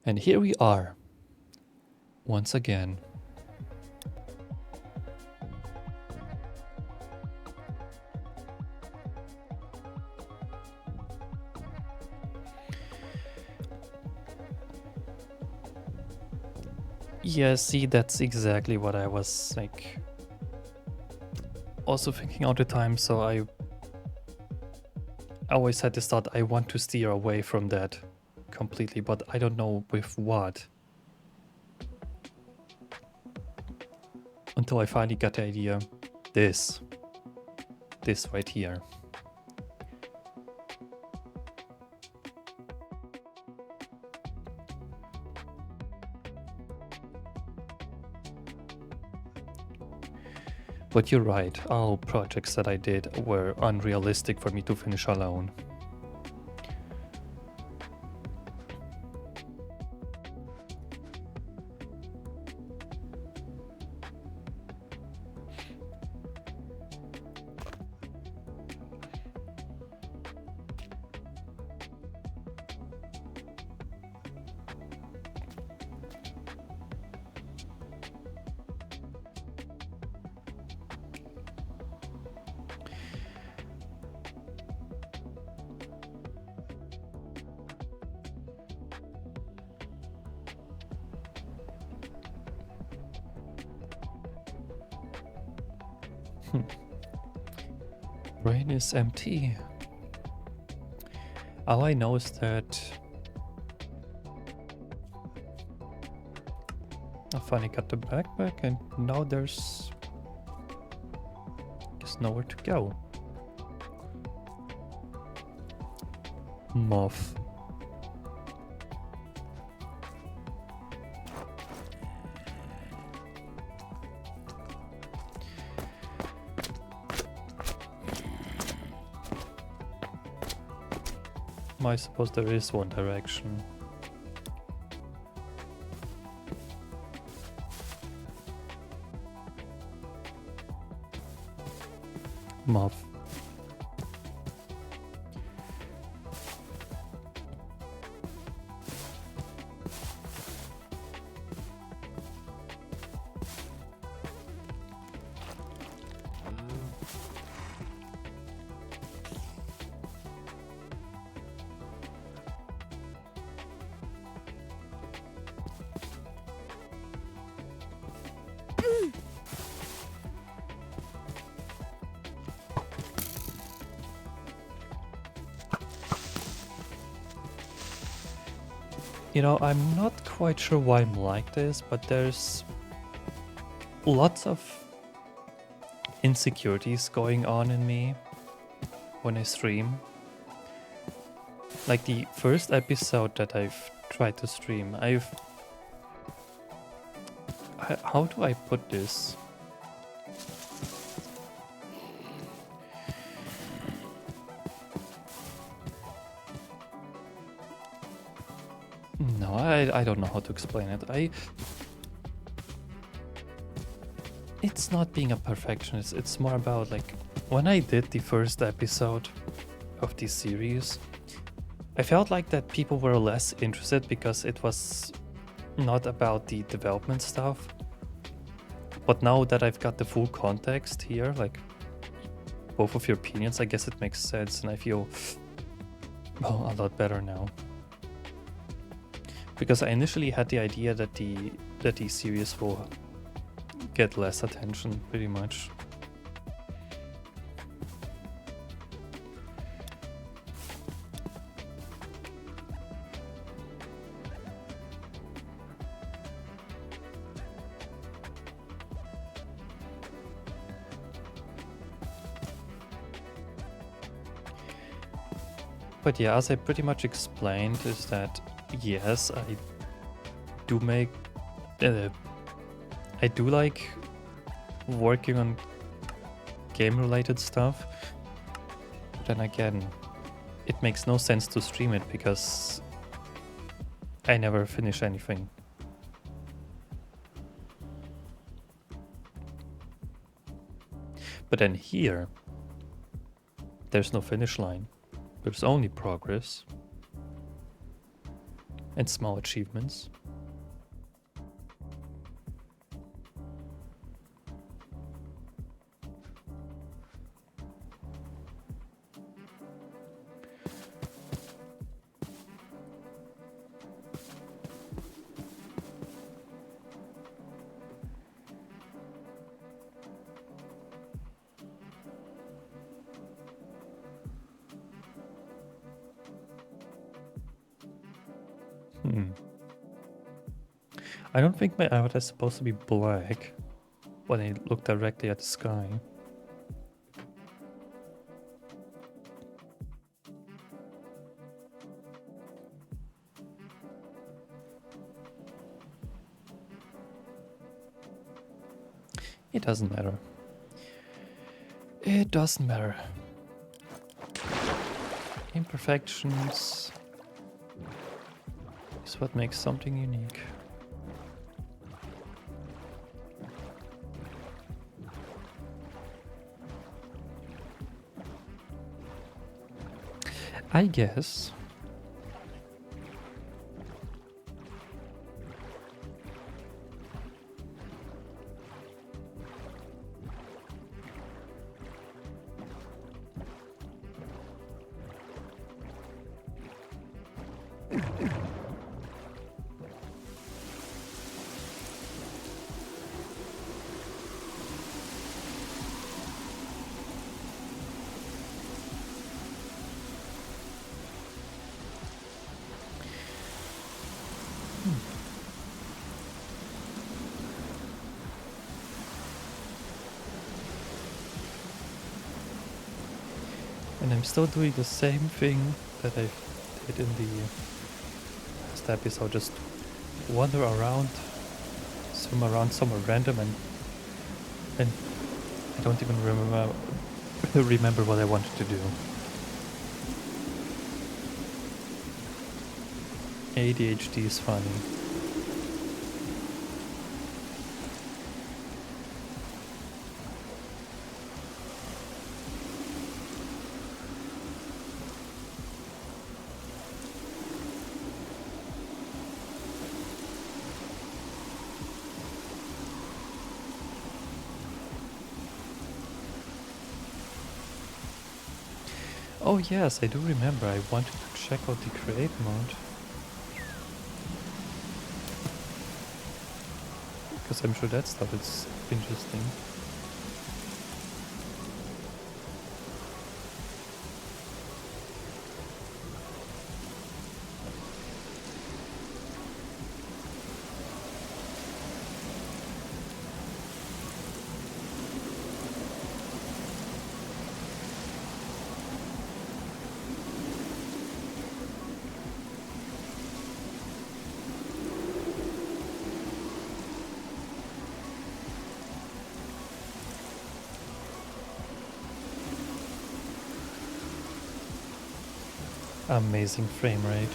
And here we are, once again. Yeah, see, that's exactly what I was, like, also thinking all the time, so I always had this thought I want to steer away from that completely, but I don't know with what. Until I finally got the idea. This right here. But you're right, all projects that I did were unrealistic for me to finish alone. Brain is empty. All I know is that I finally got the backpack and now there's just nowhere to go. Moth. I suppose there is one direction. Moth. You know, I'm not quite sure why I'm like this, but there's lots of insecurities going on in me when I stream. Like the first episode that I've tried to stream, how do I put this? No, I don't know how to explain it. It's not being a perfectionist, it's more about like when I did the first episode of this series, I felt like that people were less interested because it was not about the development stuff. But now that I've got the full context here, like both of your opinions, I guess it makes sense and I feel, well, a lot better now. Because I initially had the idea that the series will get less attention, pretty much. But yeah, as I pretty much explained, is that yes, I do make, I do like working on game-related stuff. But then again, it makes no sense to stream it because I never finish anything. But then here, there's no finish line. There's only progress. and small achievements. I don't think my avatar is supposed to be black when I look directly at the sky. It doesn't matter. It doesn't matter. Imperfections is what makes something unique. I guess. And I'm still doing the same thing that I did in the last episode, just wander around, swim around somewhere random, and I don't even remember what I wanted to do. ADHD is funny. Oh yes, I do remember. I wanted to check out the create mode. Because I'm sure that stuff is interesting. Amazing frame rate.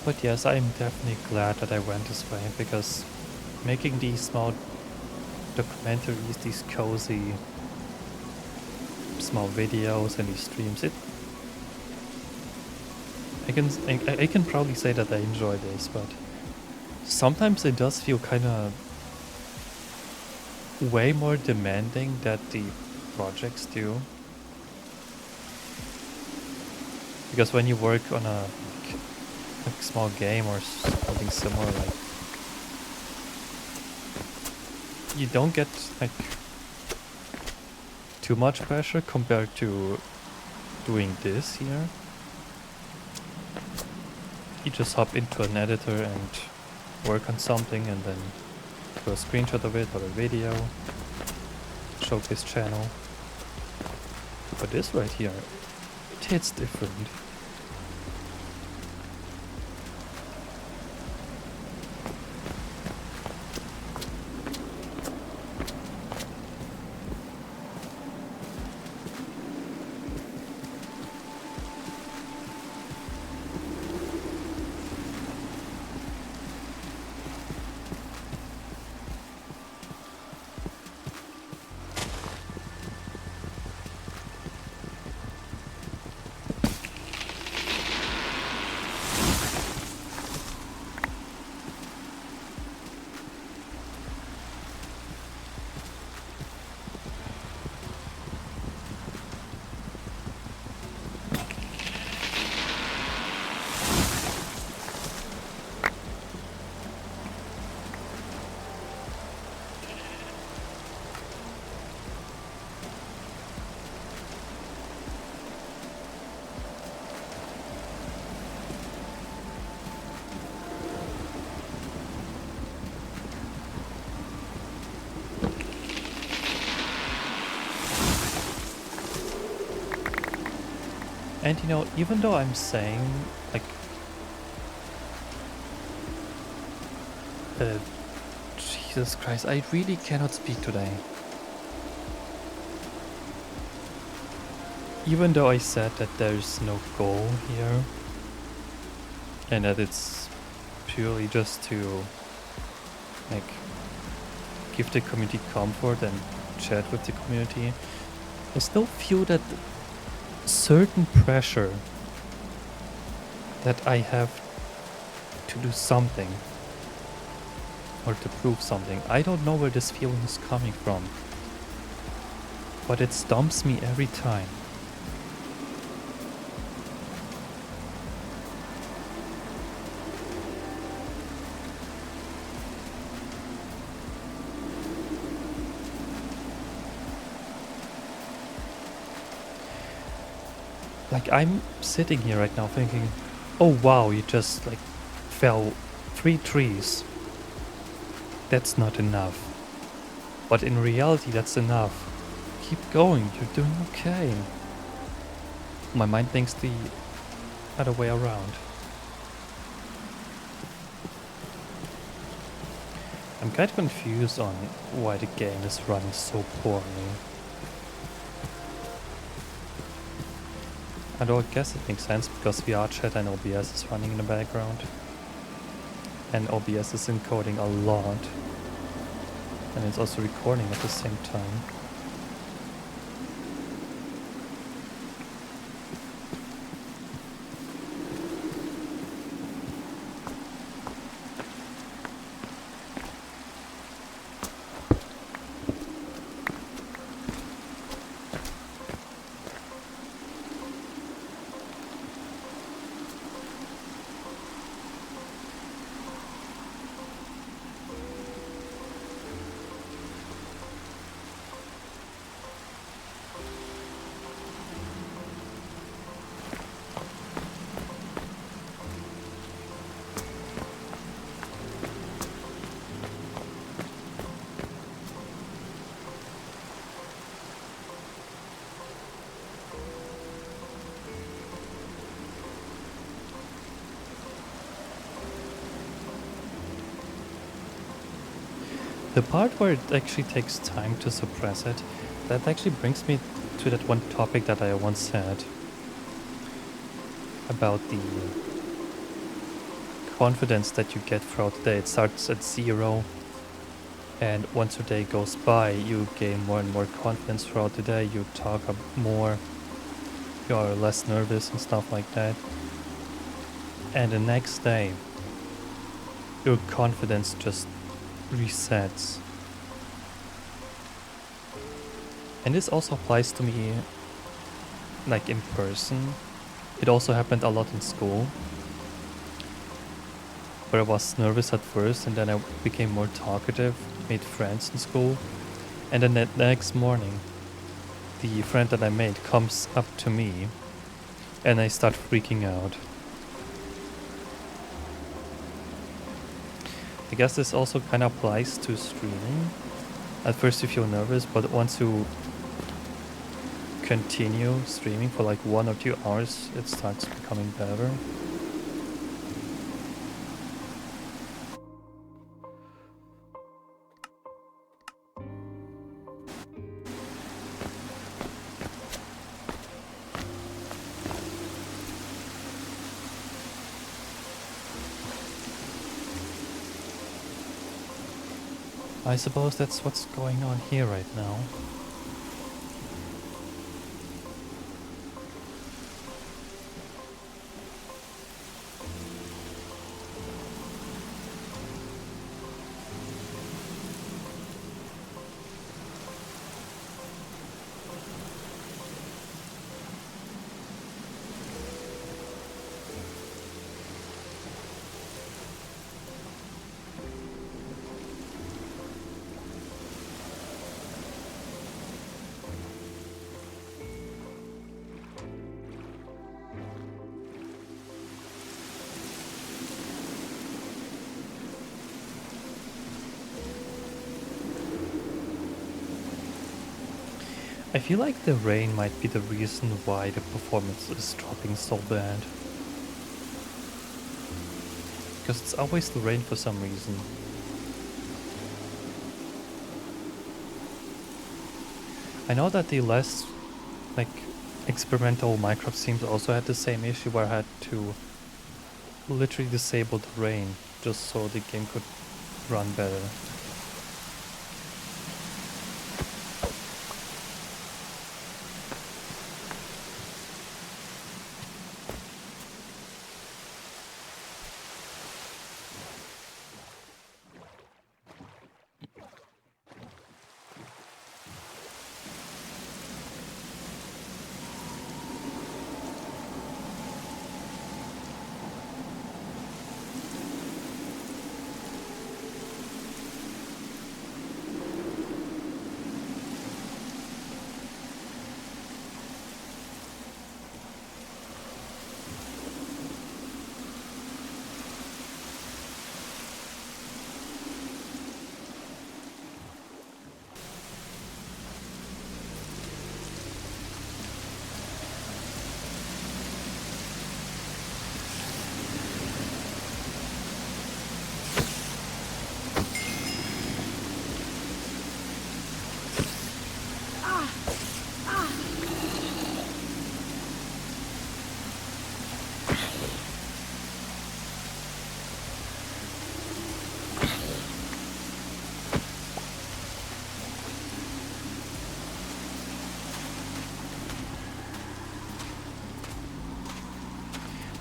But yes, I'm definitely glad that I went this way, because making these small documentaries, these cozy small videos and these streams, I can probably say that I enjoy this, but sometimes it does feel kind of way more demanding that the projects do. Because when you work on a small game or something similar, like, you don't get like too much pressure compared to doing this here. You just hop into an editor and work on something, and then do a screenshot of it or a video, showcase channel. But this right here, it hits different. And you know, even though I'm saying, like, uh, Jesus Christ, I really cannot speak today. Even though I said that there's no goal here, and that it's purely just to, like, give the community comfort and chat with the community, I still feel that certain pressure that I have to do something or to prove something. I don't know where this feeling is coming from, but it stumps me every time. Like, I'm sitting here right now thinking, oh wow, you just like fell 3 trees. That's not enough. But in reality, that's enough. Keep going, you're doing okay. My mind thinks the other way around. I'm kind of confused on why the game is running so poorly. Although I guess it makes sense because VR chat and OBS is running in the background. And OBS is encoding a lot. And it's also recording at the same time. The part where it actually takes time to suppress it, that actually brings me to that one topic that I once had about the confidence that you get throughout the day. It starts at 0, and once your day goes by, you gain more and more confidence throughout the day. You talk more, you are less nervous and stuff like that. And the next day, your confidence just resets. And this also applies to me, like, in person. It also happened a lot in school, where I was nervous at first and then I became more talkative, made friends in school. And then the next morning, the friend that I made comes up to me and I start freaking out. I guess this also kind of applies to streaming. At first you feel nervous, but once you continue streaming for like 1 or 2 hours, it starts becoming better. I suppose that's what's going on here right now. I feel like the rain might be the reason why the performance is dropping so bad. Because it's always the rain for some reason. I know that the last, like, experimental Minecraft themes also had the same issue where I had to literally disable the rain just so the game could run better.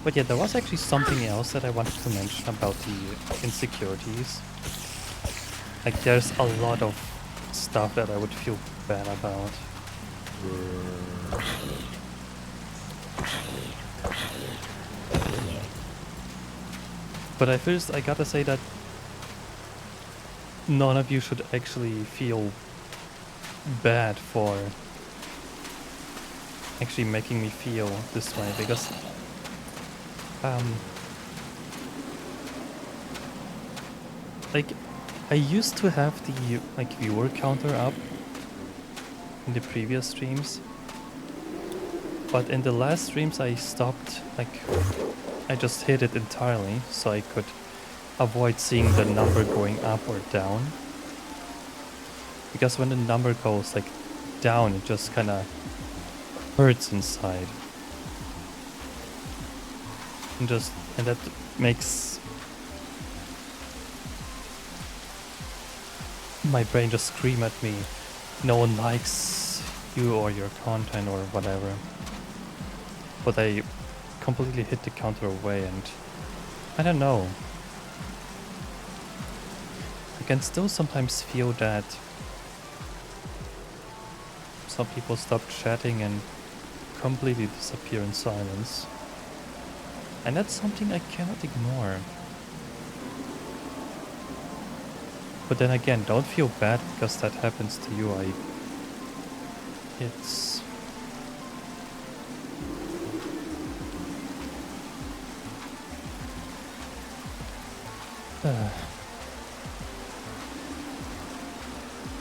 But yeah, there was actually something else that I wanted to mention about the insecurities. Like, there's a lot of stuff that I would feel bad about. But at first, I gotta say that none of you should actually feel bad for actually making me feel this way, because like, I used to have the like viewer counter up in the previous streams, but in the last streams I stopped, like, I just hid it entirely so I could avoid seeing the number going up or down, because when the number goes like down, it just kind of hurts inside, and that makes my brain just scream at me, no one likes you or your content or whatever. But I completely hit the counter away, and I don't know. I can still sometimes feel that some people stop chatting and completely disappear in silence. And that's something I cannot ignore. But then again, don't feel bad because that happens to you. It's...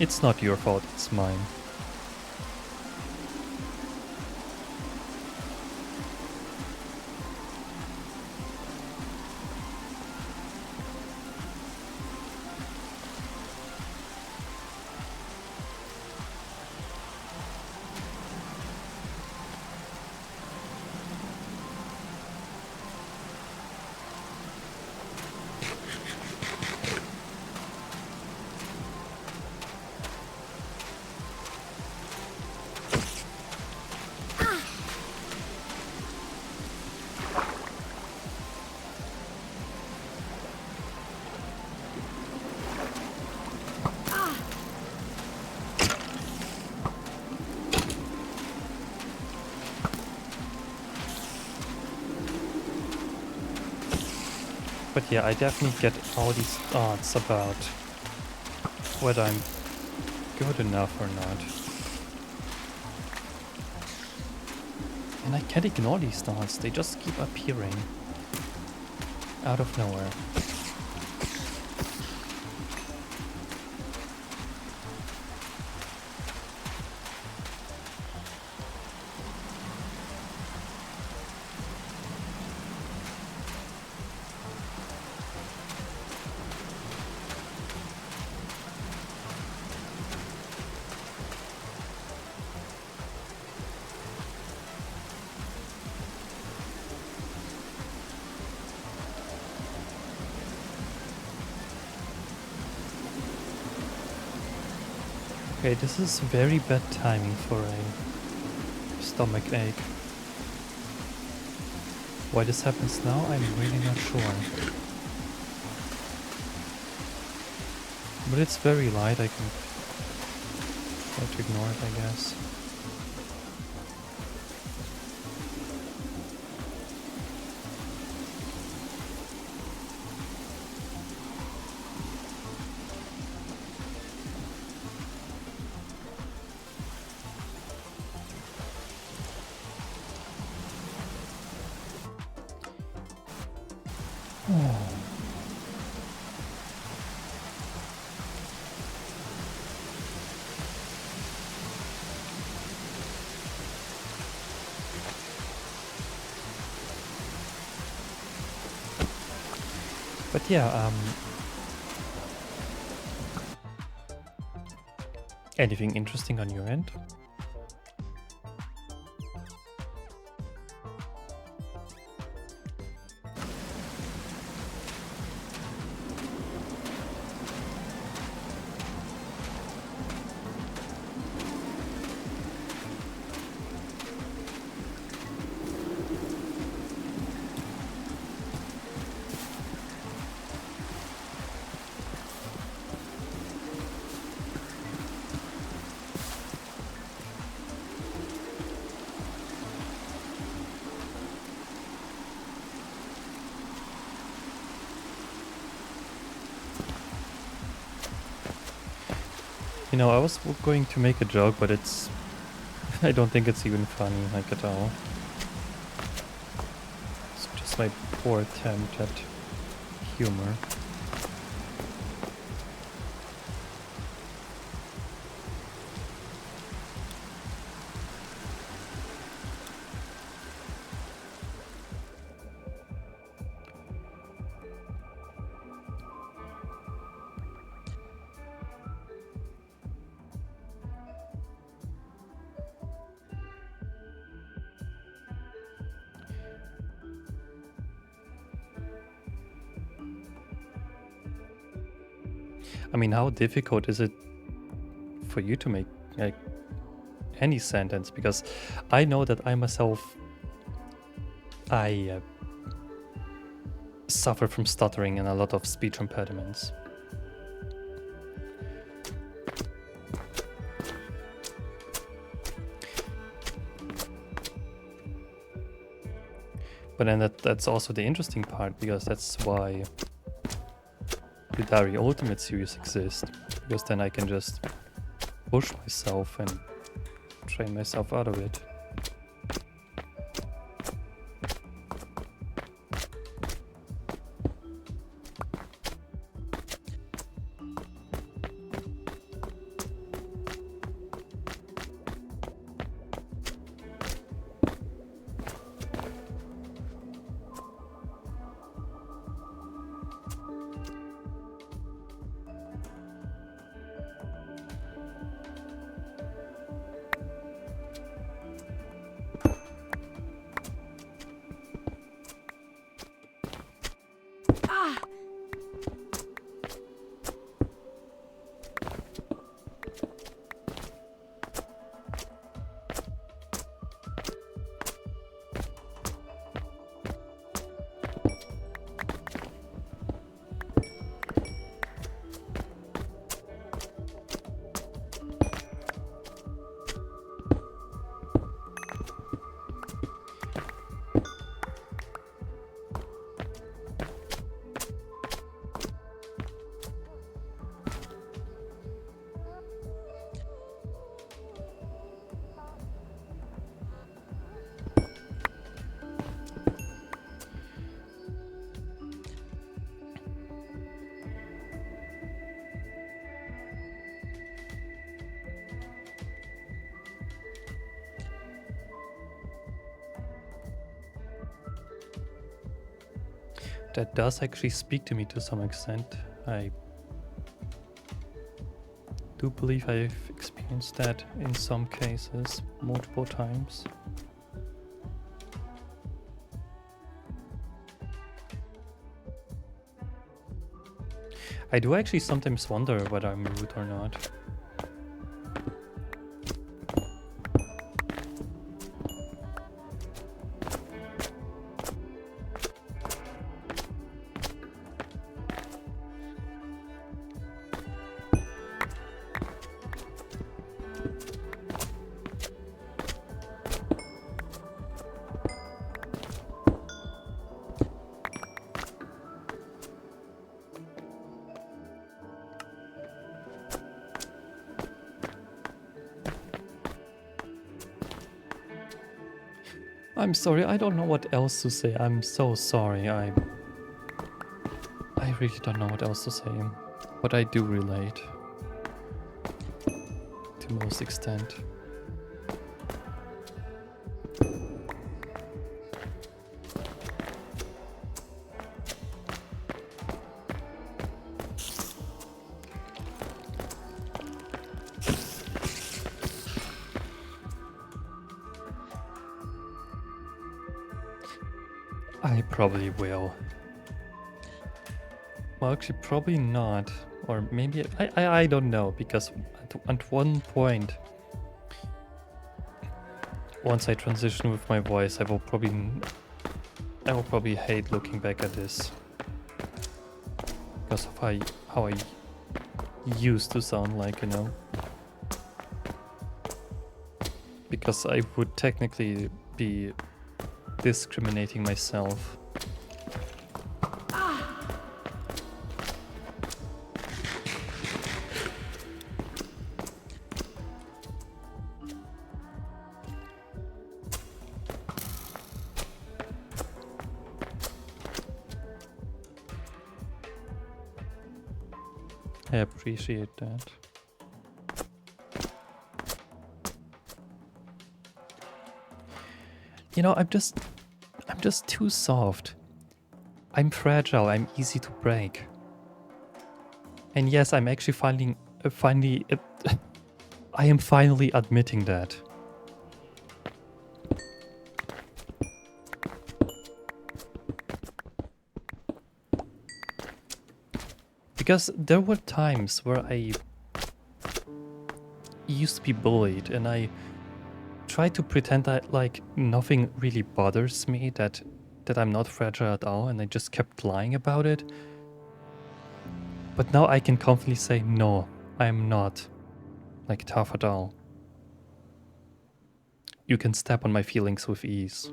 it's not your fault, it's mine. But yeah, I definitely get all these thoughts about whether I'm good enough or not. And I can't ignore these thoughts, they just keep appearing out of nowhere. Okay, this is very bad timing for a stomach ache. Why this happens now, I'm really not sure. But it's very light, I can try to ignore it, I guess. But yeah, anything interesting on your end? You know, I was going to make a joke, but it's... I don't think it's even funny, like, at all. It's just my poor attempt at humor. I mean, how difficult is it for you to make, like, any sentence? Because I know that I myself, I suffer from stuttering and a lot of speech impediments. But then that's also the interesting part, because that's why the Diary Ultimate series exists, because then I can just push myself and train myself out of it. That does actually speak to me to some extent. I do believe I've experienced that in some cases, multiple times. I do actually sometimes wonder whether I'm rude or not. I'm sorry, I don't know what else to say. I'm so sorry. I really don't know what else to say. But I do relate. To most extent. I probably will. Well, actually, probably not. Or maybe I don't know, because at one point, once I transition with my voice, I will probably hate looking back at this because of how I used to sound like, you know. Because I would technically be discriminating myself. I appreciate that. You know, I'm just too soft. I'm fragile, I'm easy to break. And yes, I'm actually I am finally admitting that. Because there were times where I used to be bullied and I tried to pretend that like nothing really bothers me, that I'm not fragile at all, and I just kept lying about it. But now I can confidently say, no, I'm not like tough at all. You can step on my feelings with ease.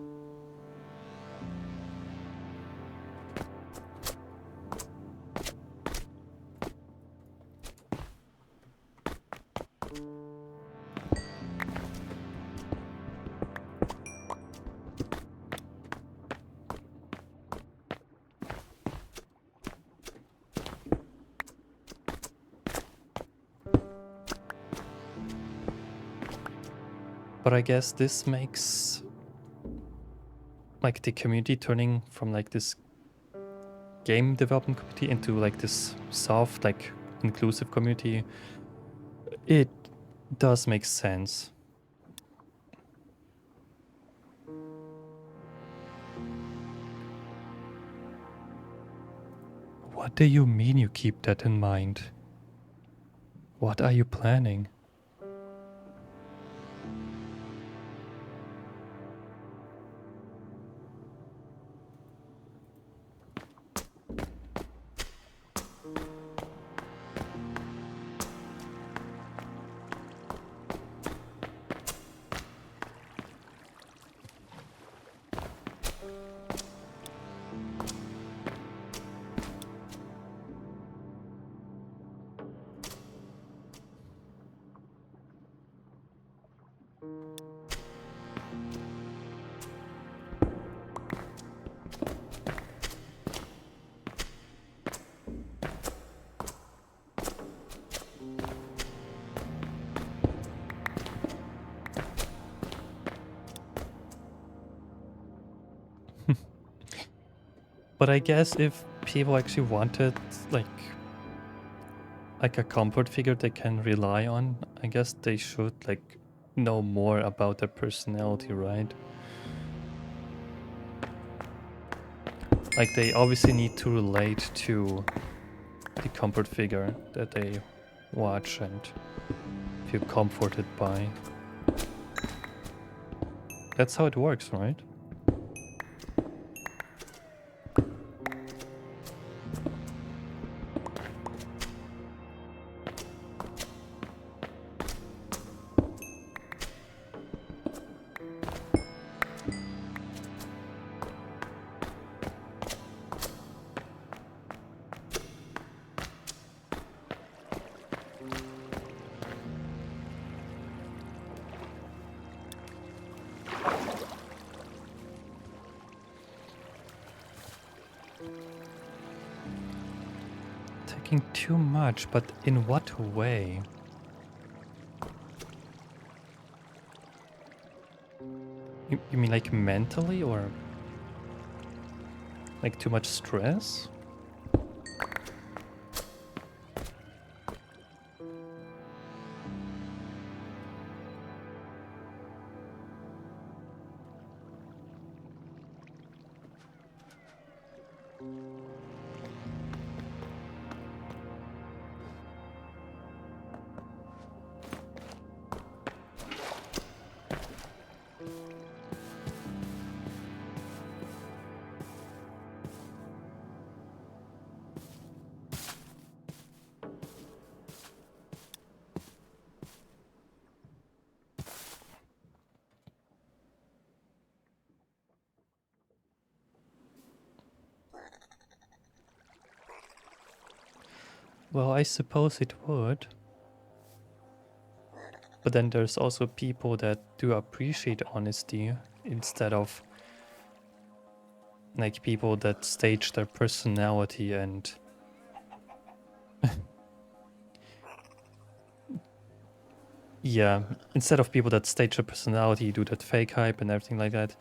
But I guess this makes like the community turning from like this game development community into like this soft, like inclusive community. It does make sense. What do you mean you keep that in mind? What are you planning? But I guess if people actually wanted like a comfort figure they can rely on, I guess they should like know more about their personality, right? Like they obviously need to relate to the comfort figure that they watch and feel comforted by. That's how it works, right? Taking too much, but in what way? You mean like mentally or like too much stress? Well, I suppose it would. But then there's also people that do appreciate honesty instead of like people that stage their personality and yeah, instead of people that stage their personality, do that fake hype and everything like that.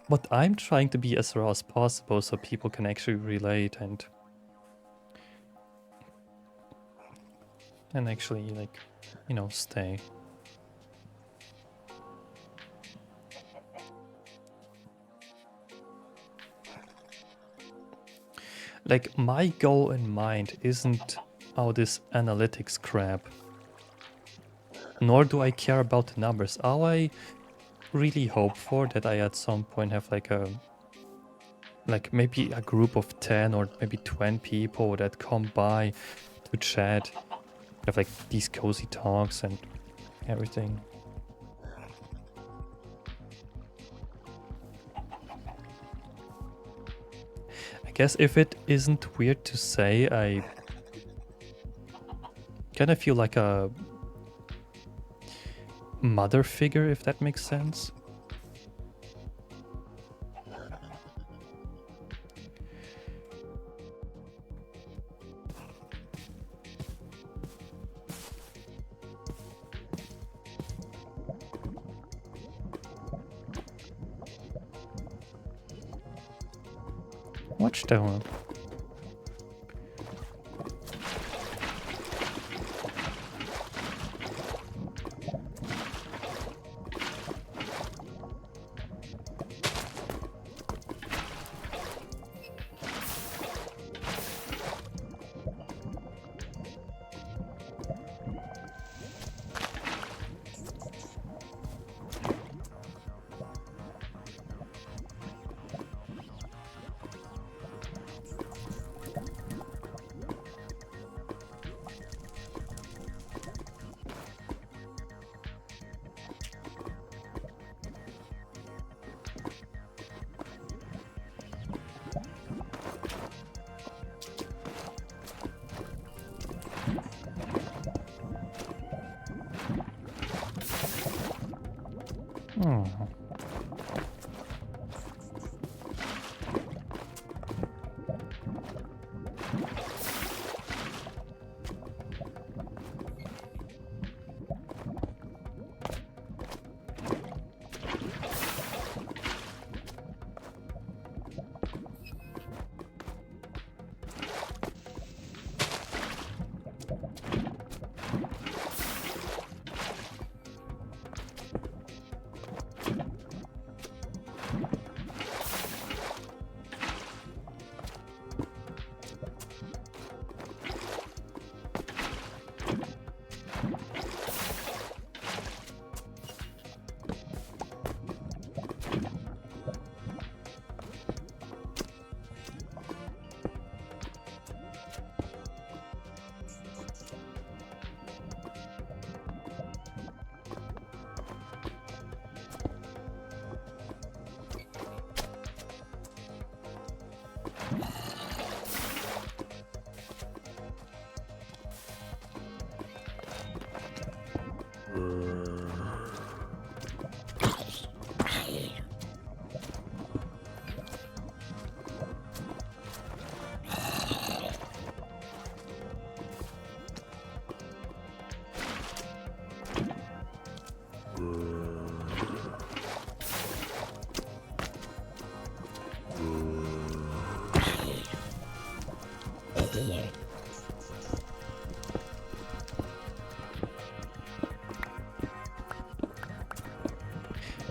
But I'm trying to be as raw as possible so people can actually relate and actually like, you know, stay. Like my goal in mind isn't all this analytics crap. Nor do I care about the numbers. All I really hope for that I at some point have like maybe a group of 10 or maybe 20 people that come by to chat, have like these cozy talks and everything. I guess if it isn't weird to say, I kind of feel like a mother figure, if that makes sense. Watchtower.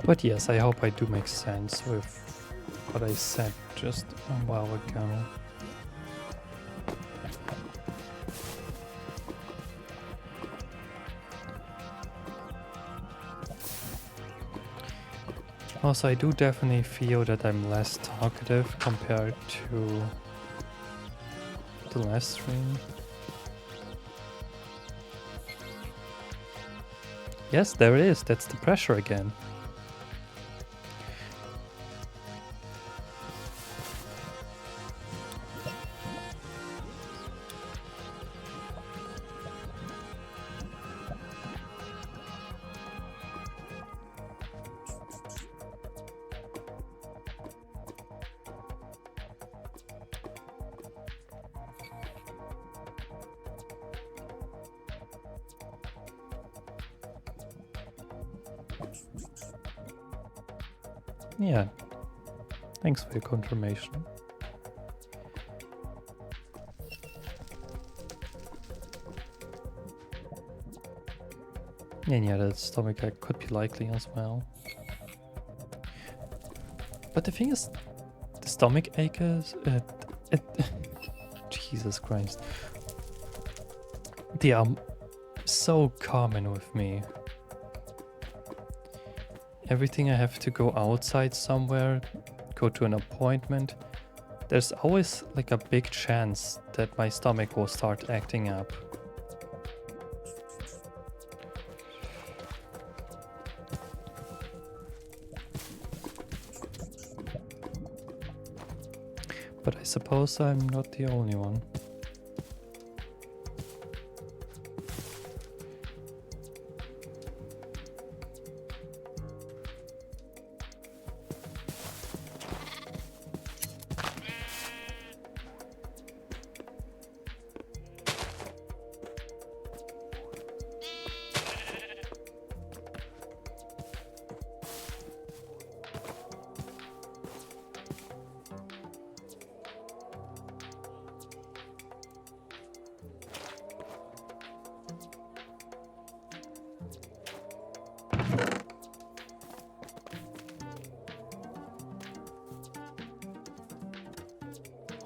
But yes, I hope I do make sense with what I said just a while ago. Also, I do definitely feel that I'm less talkative compared to the last stream. Yes, there it is. That's the pressure again. Yeah, thanks for your confirmation. And yeah, that stomach ache could be likely as well. But the thing is, the stomach ache is... Jesus Christ. They are so common with me. Everything I have to go outside somewhere, go to an appointment, there's always like a big chance that my stomach will start acting up. But I suppose I'm not the only one.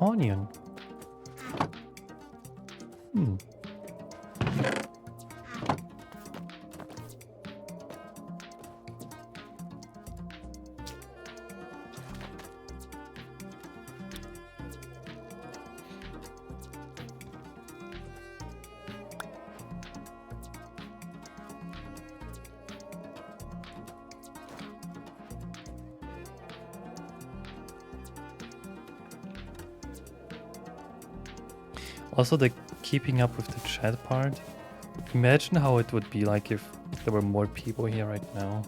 Onion. Also, the keeping up with the chat part. Imagine how it would be like if there were more people here right now.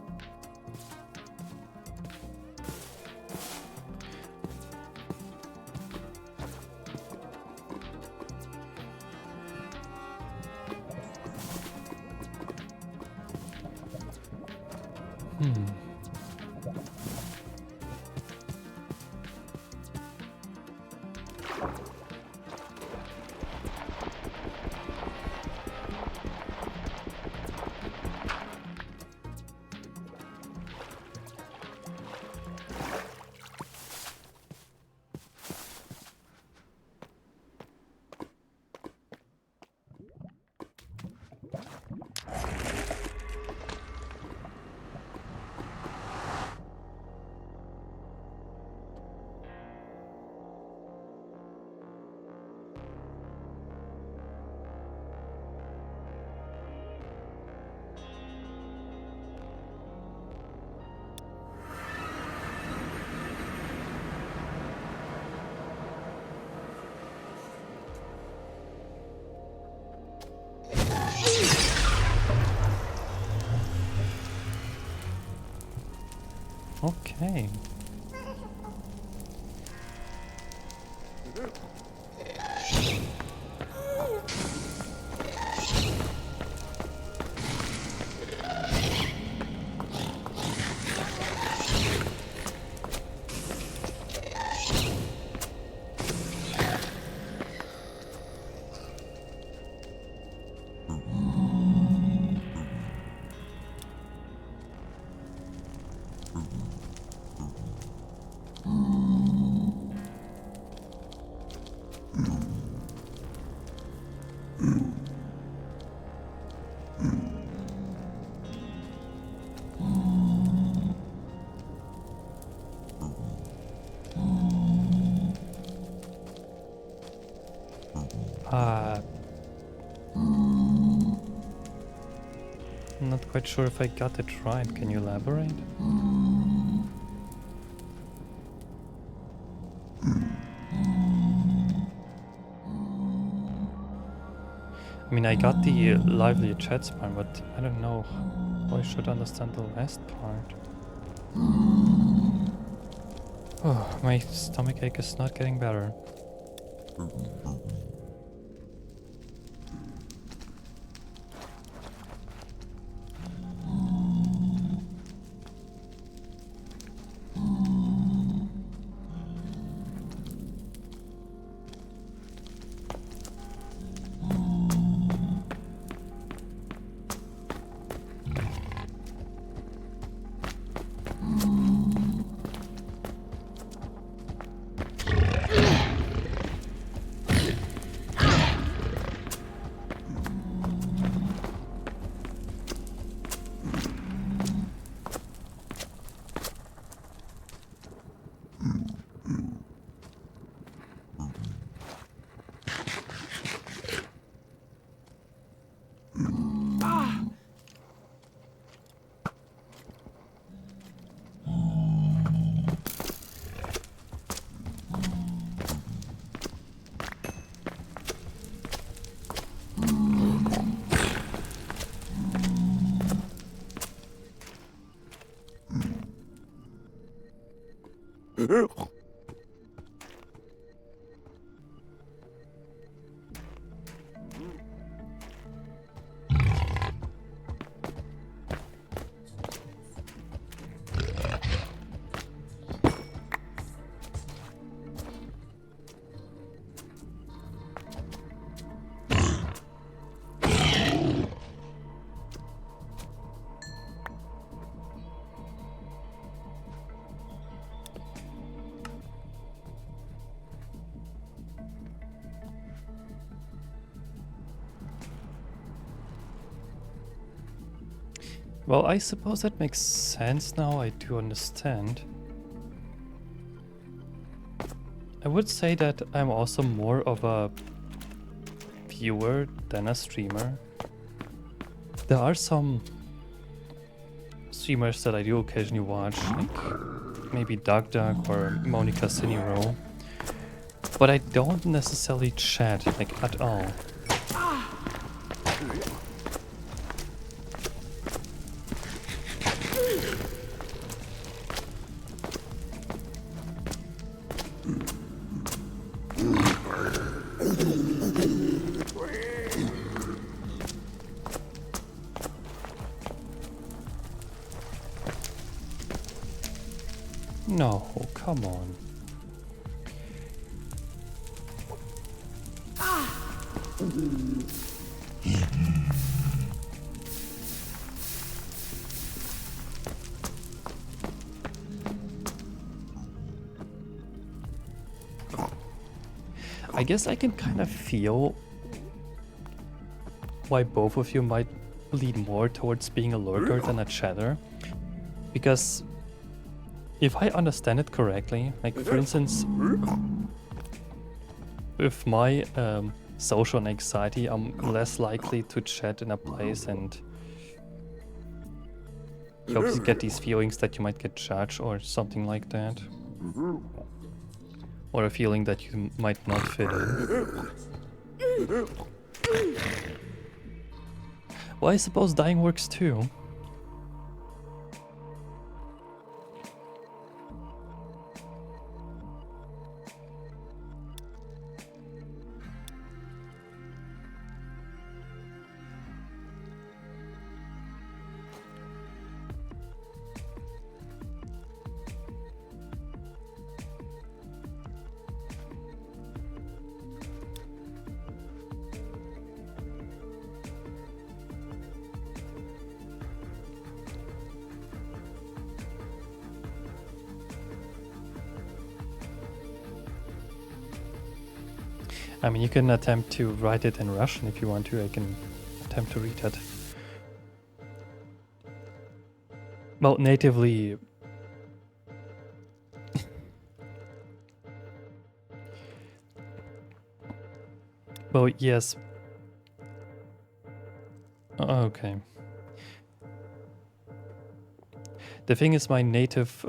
Okay. I'm not quite sure if I got it right. Can you elaborate? I mean, I got the lively chats part, but I don't know how I should understand the last part. Oh, my stomach ache is not getting better. Well, I suppose that makes sense now. I do understand. I would say that I'm also more of a viewer than a streamer. There are some streamers that I do occasionally watch, like maybe Duck Duck or Monica Cinero, but I don't necessarily chat, like, at all. No, come on. I guess I can kind of feel why both of you might lean more towards being a lurker than a chatter. Because if I understand it correctly, like for instance, with my social anxiety, I'm less likely to chat in a place, and you obviously get these feelings that you might get judged or something like that. Or a feeling that you might not fit in. Well, I suppose dying works too. I mean, you can attempt to write it in Russian if you want to. I can attempt to read it. Well, natively... Well, yes. Okay. The thing is, my native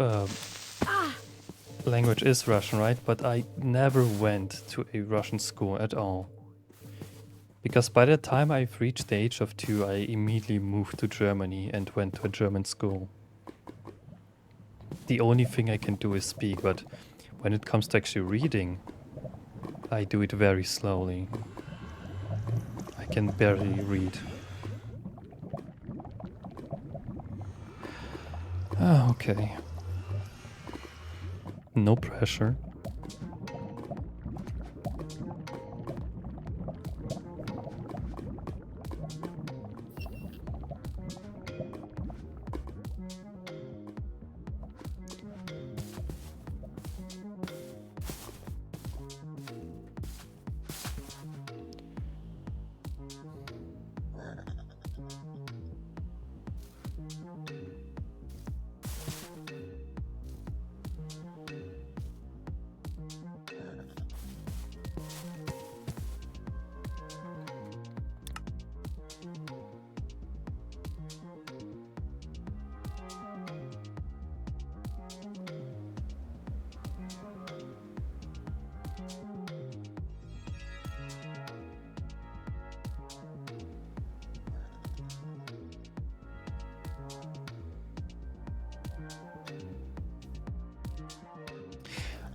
language is Russian, right? But I never went to a Russian school at all. Because by the time I've reached the age of 2, I immediately moved to Germany and went to a German school. The only thing I can do is speak, but when it comes to actually reading, I do it very slowly. I can barely read. Ah, okay. No pressure.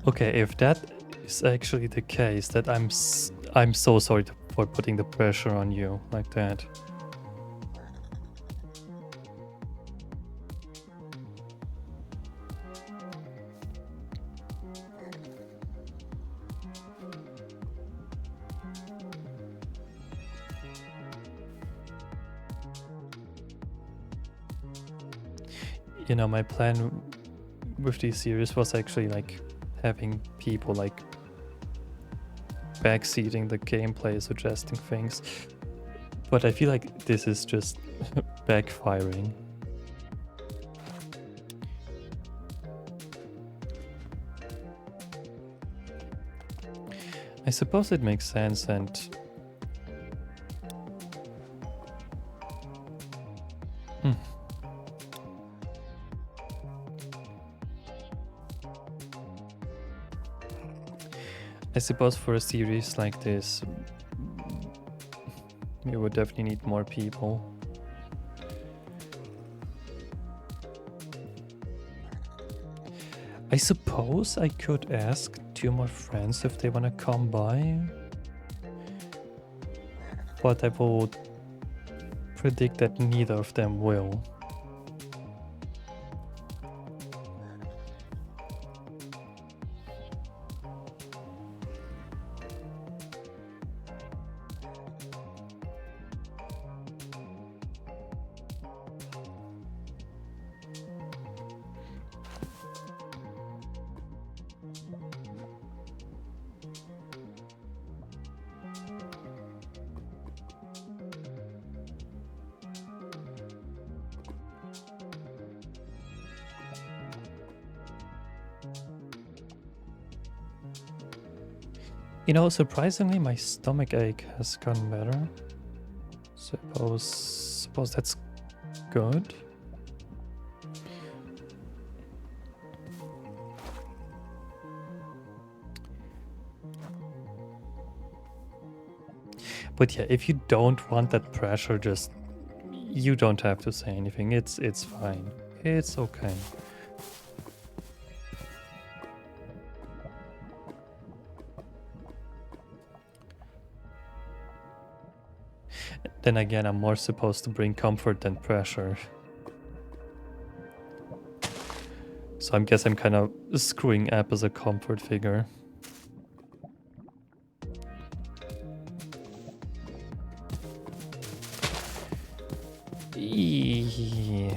Okay, if that is actually the case, that I'm so sorry for putting the pressure on you like that. You know, my plan with this series was actually like having people like backseating the gameplay, suggesting things. But I feel like this is just backfiring. I suppose it makes sense, and I suppose for a series like this, you would definitely need more people. I suppose I could ask 2 more friends if they want to come by. But I would predict that neither of them will. You know, surprisingly, my stomach ache has gotten better. Suppose that's good. But yeah, if you don't want that pressure, just you don't have to say anything. It's fine. It's okay. Then again, I'm more supposed to bring comfort than pressure. So I guess I'm kind of screwing App as a comfort figure. Eee.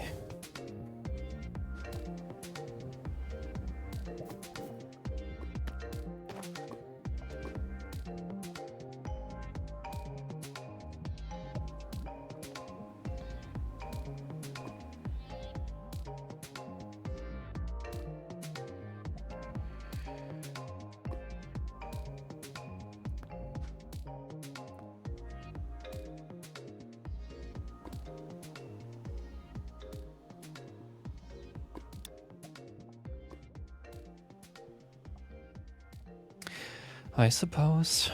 I suppose.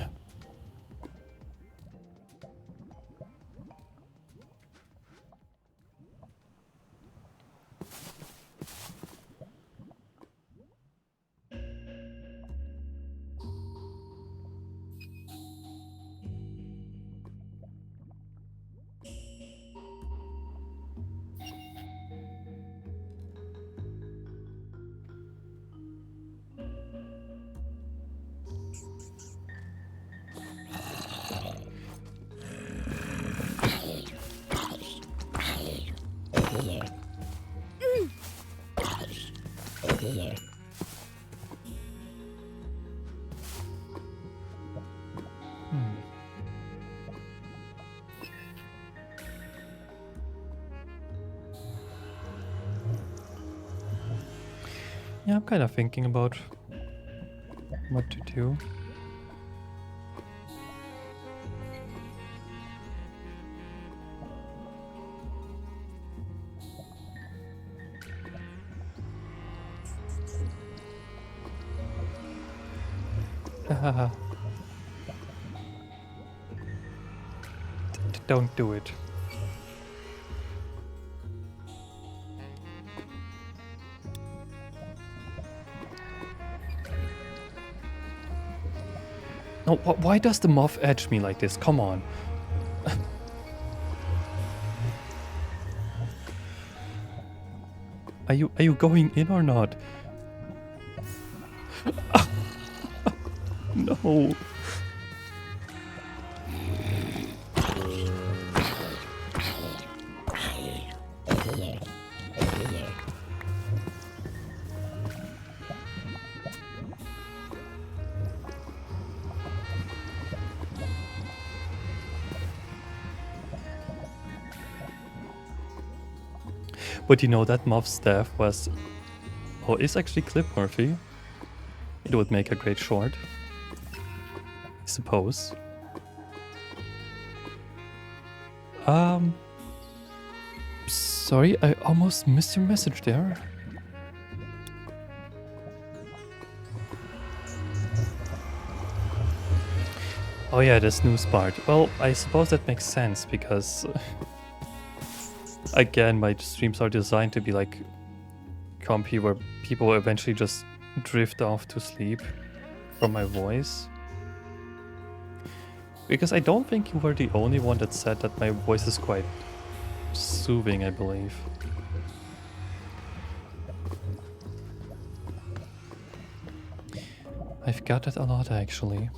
Yeah, I'm kind of thinking about what to do. Don't do it. No, why does the moth edge me like this? Come on. Are you going in or not? No. But you know that moth's staff was, or is actually clip-worthy. It would make a great short, I suppose. Sorry, I almost missed your message there. Oh yeah, the snooze part. Well, I suppose that makes sense because again, my streams are designed to be like comfy where people eventually just drift off to sleep from my voice. Because I don't think you were the only one that said that my voice is quite soothing, I believe. I've got it a lot actually.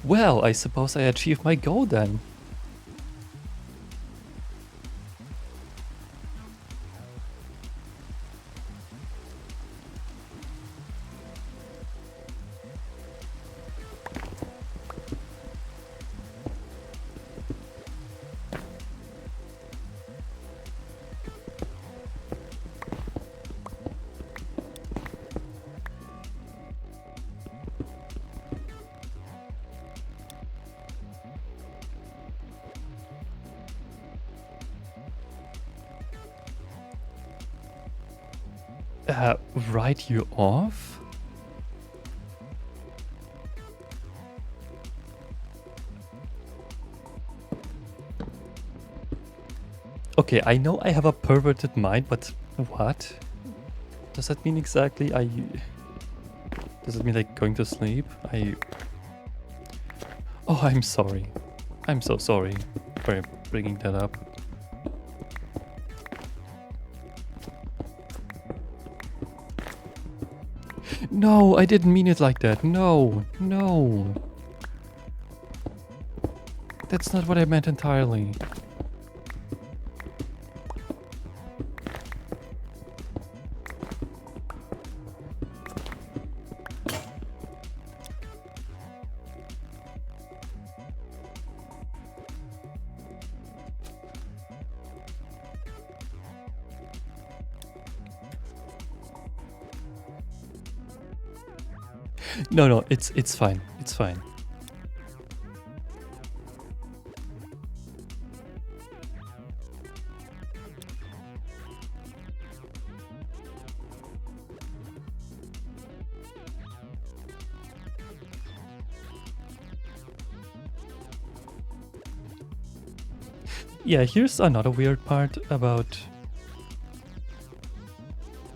Well, I suppose I achieved my goal then. Write you off? Okay, I know I have a perverted mind, but what? Does that mean exactly? Does it mean like going to sleep? Oh, I'm sorry. I'm so sorry for bringing that up. No, I didn't mean it like that. No, no. That's not what I meant entirely. No, no, it's fine. It's fine. Yeah, here's another weird part about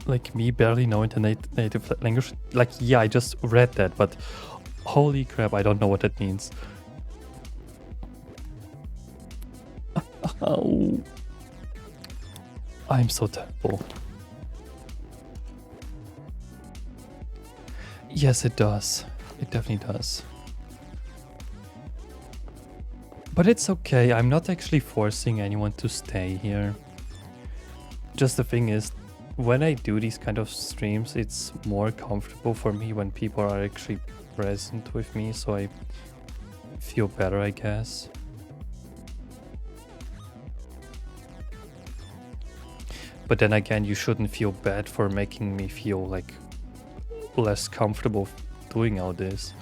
like me barely knowing the native language. Like, yeah, I just read that, but holy crap, I don't know what that means. Oh, I'm so terrible. Yes, it does. It definitely does. But it's okay. I'm not actually forcing anyone to stay here. Just the thing is, when I do these kind of streams, it's more comfortable for me when people are actually present with me, so I feel better, I guess. But then again, you shouldn't feel bad for making me feel like less comfortable doing all this.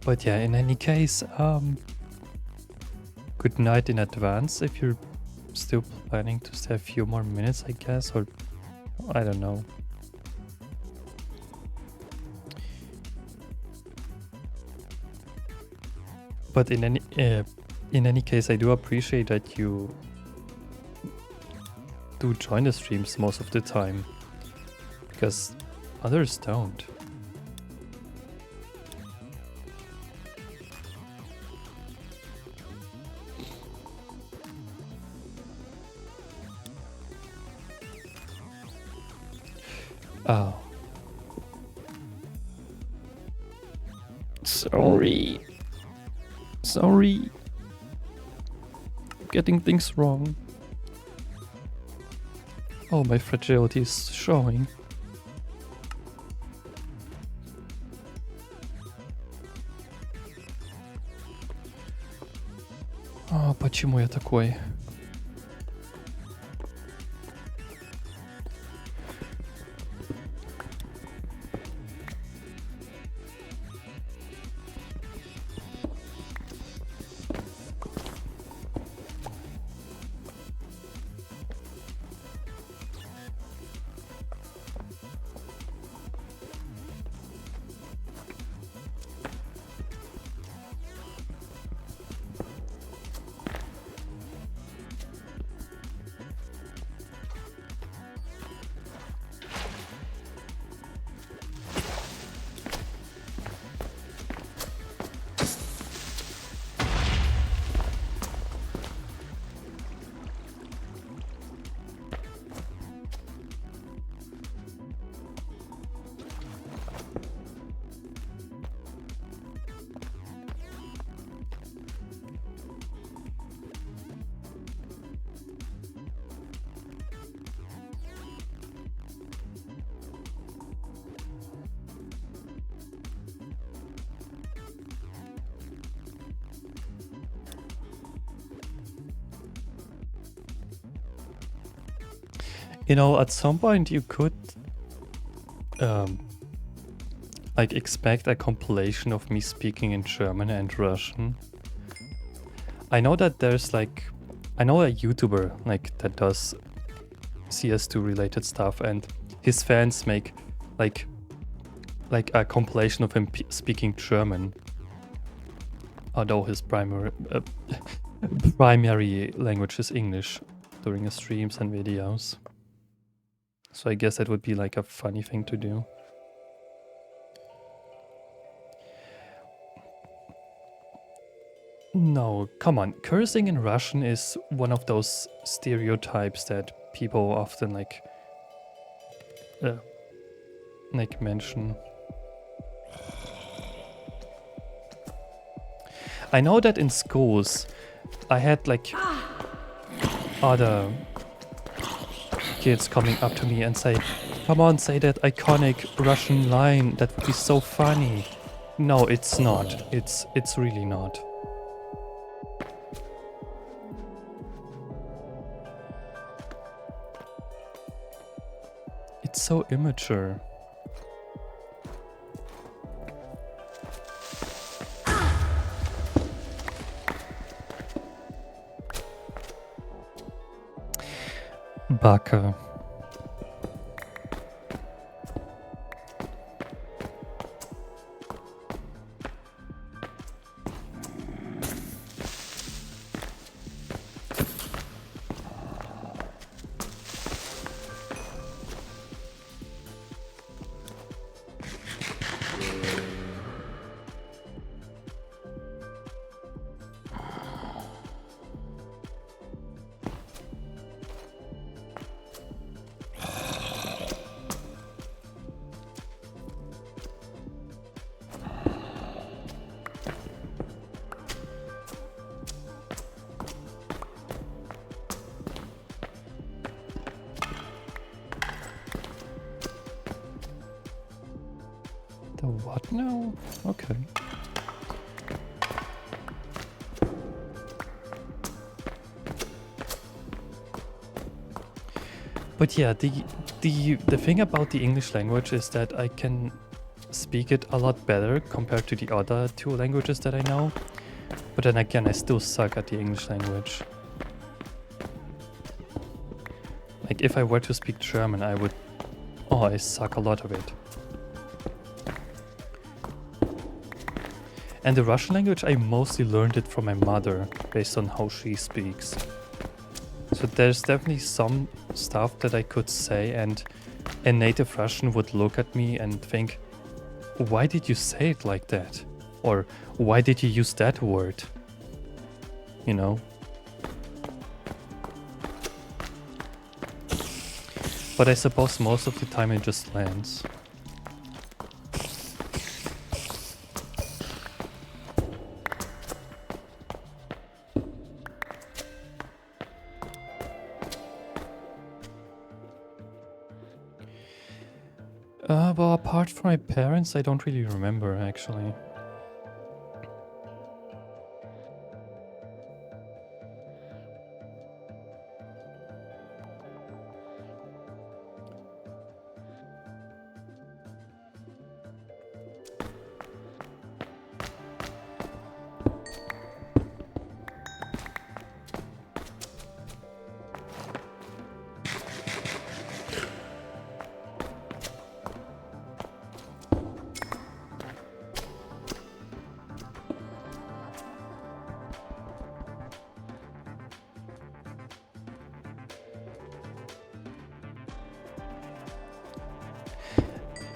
But yeah, in any case, good night in advance if you're still planning to stay a few more minutes, I guess, or I don't know. But in any case, I do appreciate that you do join the streams most of the time, because others don't. Oh. Sorry. Sorry. Getting things wrong. Oh, my fragility is showing. О, почему я такой? You know, at some point you could like expect a compilation of me speaking in German and Russian. I know that there's like, I know a YouTuber like that does CS2 related stuff, and his fans make like a compilation of him speaking German, although his primary language is English. during his streams and videos. So I guess that would be like a funny thing to do. No, come on. Cursing in Russian is one of those stereotypes that people often like mention. I know that in schools I had like other kids coming up to me and say, "Come on, say that iconic Russian line. That would be so funny." No, it's not. It's really not. It's so immature. Baka. The what now? Okay. But yeah, the thing about the English language is that I can speak it a lot better compared to the other two languages that I know. But then again, I still suck at the English language. Like if I were to speak German, I would... Oh, I suck a lot of it. And the Russian language, I mostly learned it from my mother, based on how she speaks. So there's definitely some stuff that I could say, and a native Russian would look at me and think, why did you say it like that? Or why did you use that word? You know? But I suppose most of the time it just lands. Well, apart from my parents, I don't really remember, actually.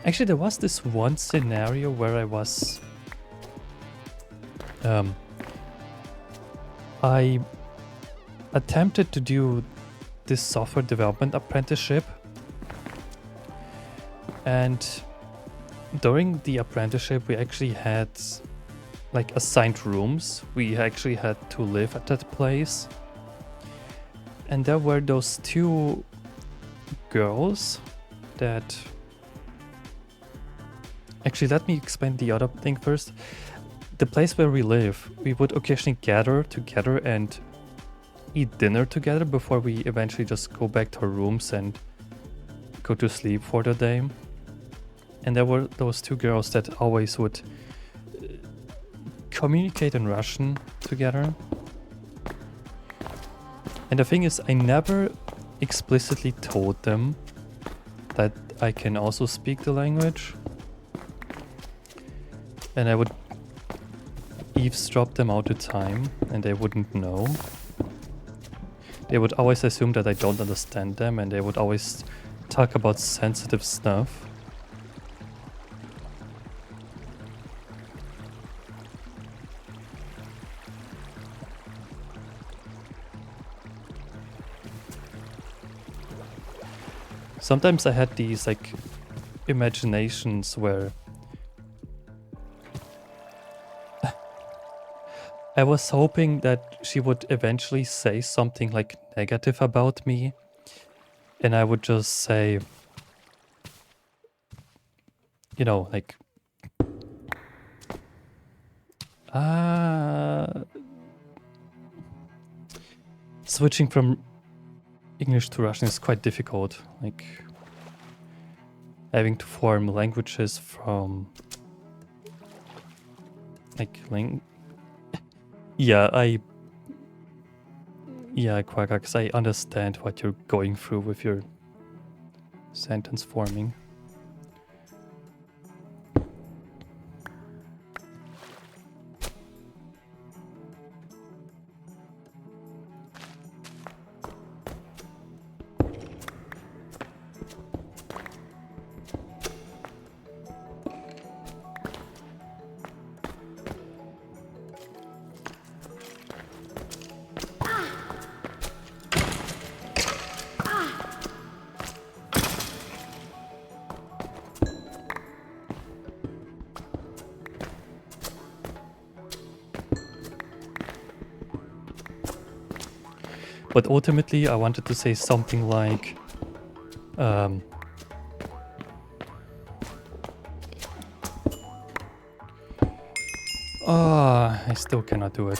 Actually, there was this one scenario where I was... I attempted to do this software development apprenticeship. And during the apprenticeship, we actually had like assigned rooms. We actually had to live at that place. And there were those two girls that... Actually, let me explain the other thing first. The place where we live, we would occasionally gather together and eat dinner together before we eventually just go back to our rooms and go to sleep for the day. And there were those two girls that always would communicate in Russian together. And the thing is, I never explicitly told them that I can also speak the language. And I would eavesdrop them all the time, and they wouldn't know. they would always assume that I don't understand them, and they would always talk about sensitive stuff. Sometimes I had these like imaginations where I was hoping that she would eventually say something like negative about me, and I would just say, you know, like, switching from English to Russian is quite difficult. Like, having to form languages from, like, yeah, Quagga, because I understand what you're going through with your sentence forming. But ultimately, I wanted to say something like, I still cannot do it.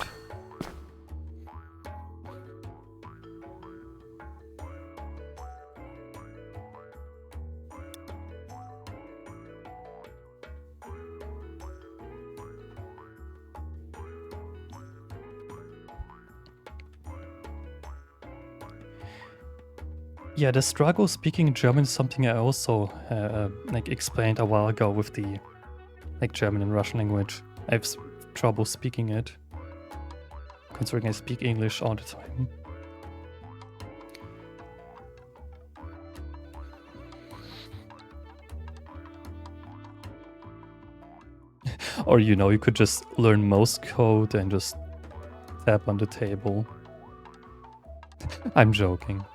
Yeah, the struggle speaking German is something I also like explained a while ago with the like German and Russian language. I have trouble speaking it, considering I speak English all the time. Or, you know, you could just learn Morse code and just tap on the table. I'm joking.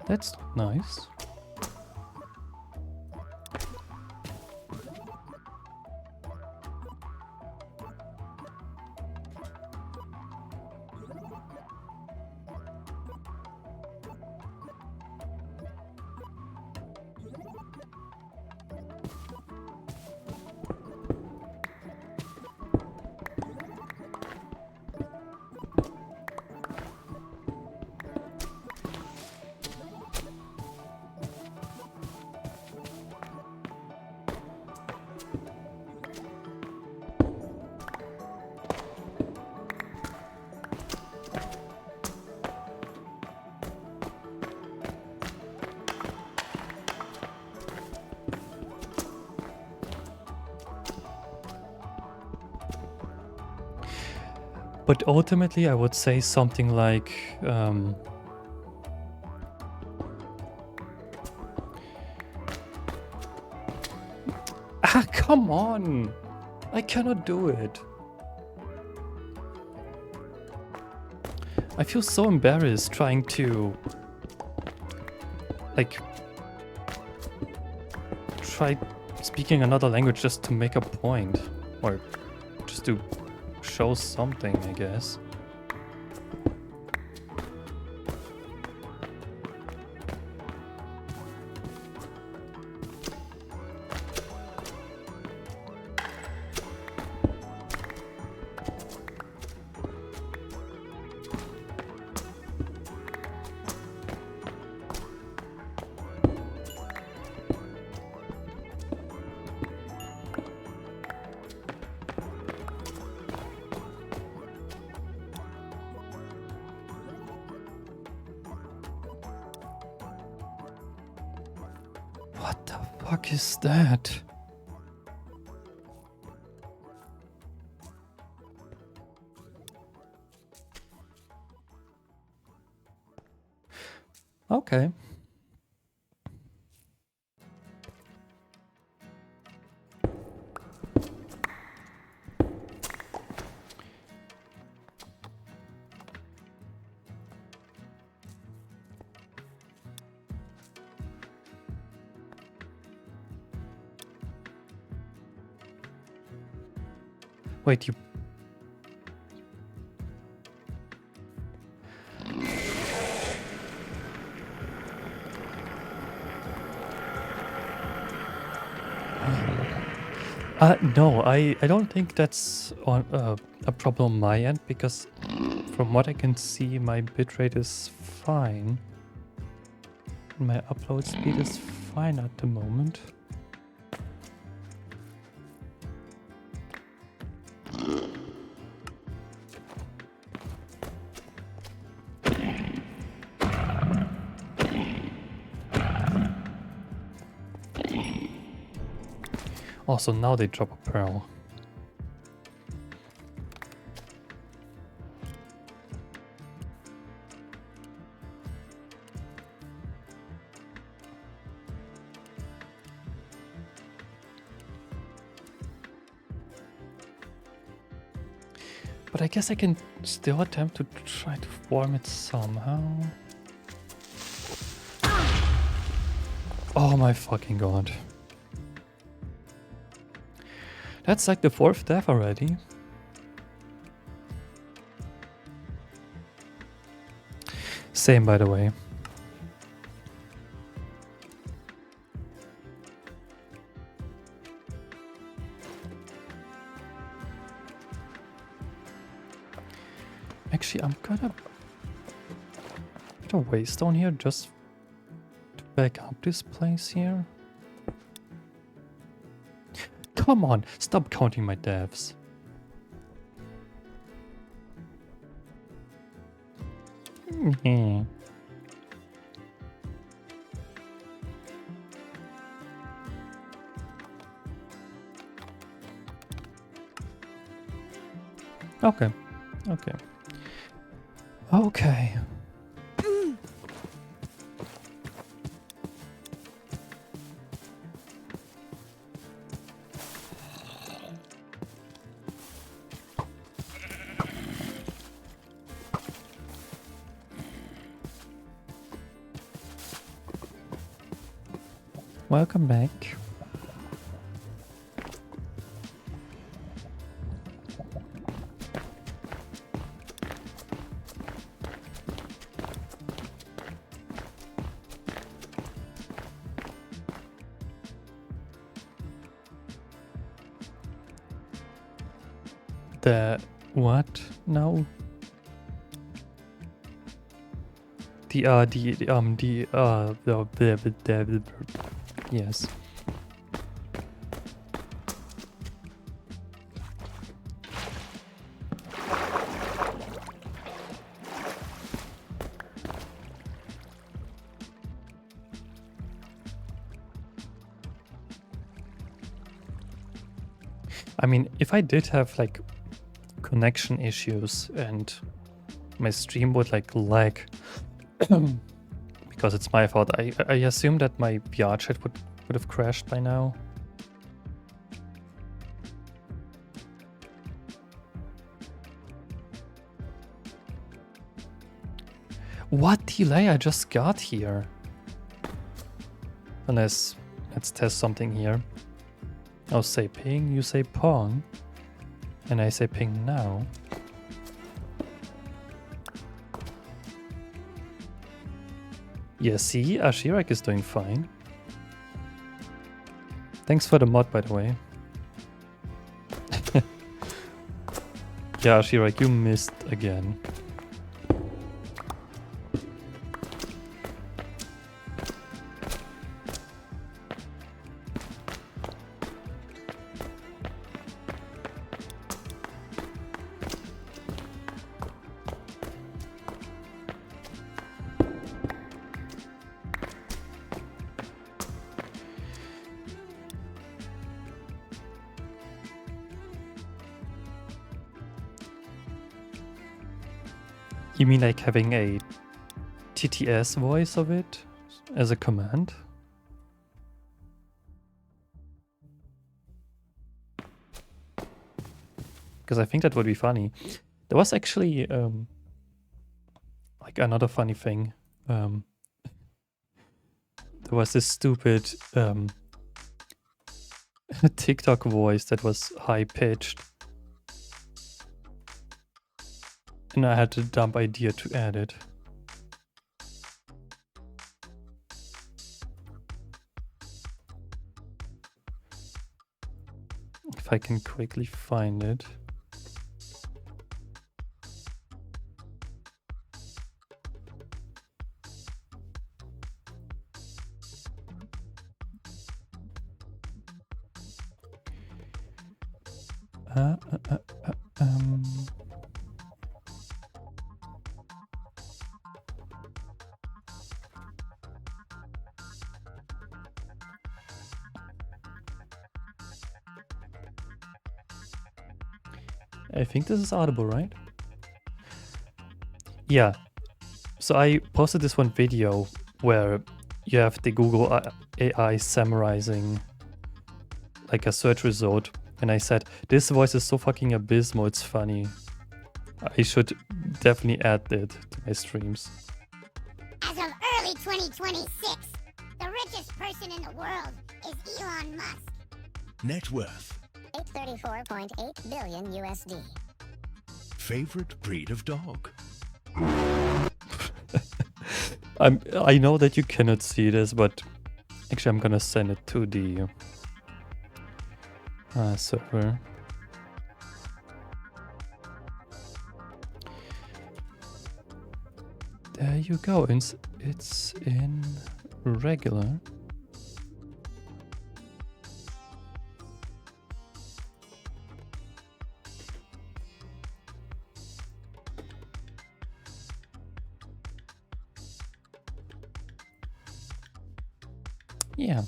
That's nice. But ultimately, I would say something like, come on! I cannot do it. I feel so embarrassed trying to, like, try speaking another language just to make a point. Or just to show something, I guess. What the fuck is that? Okay. Wait, you... no, I don't think that's on a problem on my end, because from what I can see, my bitrate is fine. My upload speed is fine at the moment. Also, now they drop a pearl. But I guess I can still attempt to try to form it somehow. Oh my fucking god. That's like the 4th death already. Same, by the way. Actually, I'm gonna put a waystone here just to back up this place here. Come on, stop counting my deaths. Yeah. Okay, okay. Okay. Welcome back. The what? No. The yes. I mean, if I did have like connection issues and my stream would like lag because it's my fault, I assume that my VR chat would have crashed by now. What delay I just got here? Unless, let's test something here. I'll say ping, you say pong, and I say ping now. Yeah, see, Ashirak is doing fine. Thanks for the mod, by the way. Yeah, Ashirak, you missed again. You mean like having a TTS voice of it as a command? Because I think that would be funny. There was actually like another funny thing. There was this stupid TikTok voice that was high pitched. And I had a dumb idea to add it. If I can quickly find it. I think this is audible, right? Yeah. So I posted this one video where you have the Google AI summarizing like a search result. And I said, this voice is so fucking abysmal, it's funny. I should definitely add it to my streams. As of early 2026, the richest person in the world is Elon Musk. Net worth: $834.8 billion USD. Favorite breed of dog? I know that you cannot see this, but actually I'm gonna send it to the server. There you go. It's in regular. Yeah.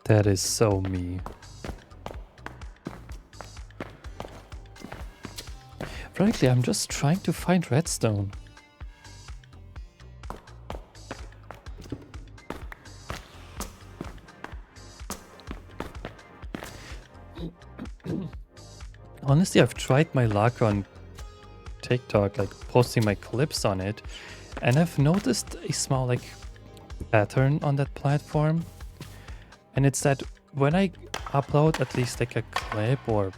That is so me. Frankly, I'm just trying to find redstone. Honestly, I've tried my luck on TikTok, like posting my clips on it, and I've noticed a small like pattern on that platform. And it's that when I upload at least like a clip or...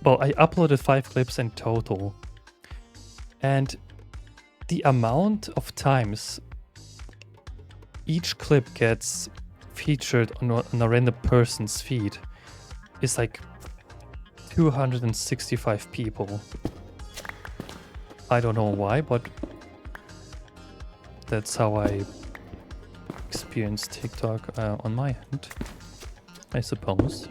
Well, I uploaded 5 clips in total. And the amount of times each clip gets featured on a random person's feed is like 265 people. I don't know why, but that's how I experience TikTok on my end, I suppose.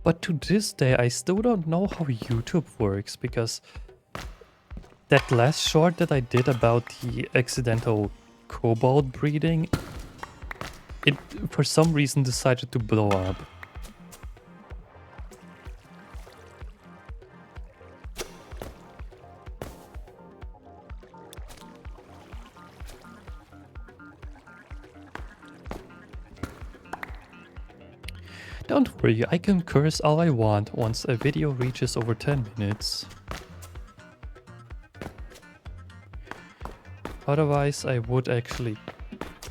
But to this day, I still don't know how YouTube works, because that last short that I did about the accidental cobalt breeding, it for some reason decided to blow up. Don't worry, I can curse all I want once a video reaches over 10 minutes. Otherwise, I would actually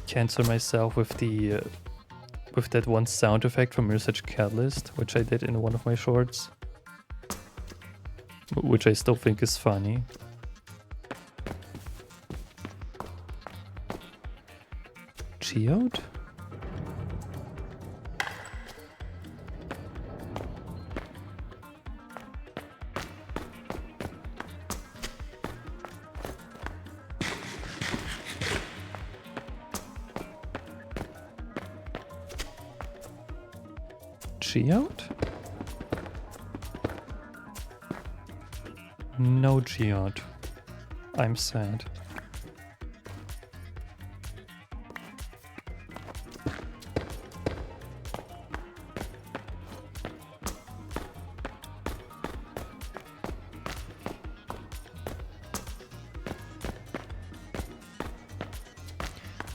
censor myself with the with that one sound effect from Research Catalyst, which I did in one of my shorts, which I still think is funny. Geode? geode? No geode. I'm sad.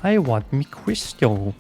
I want me crystal.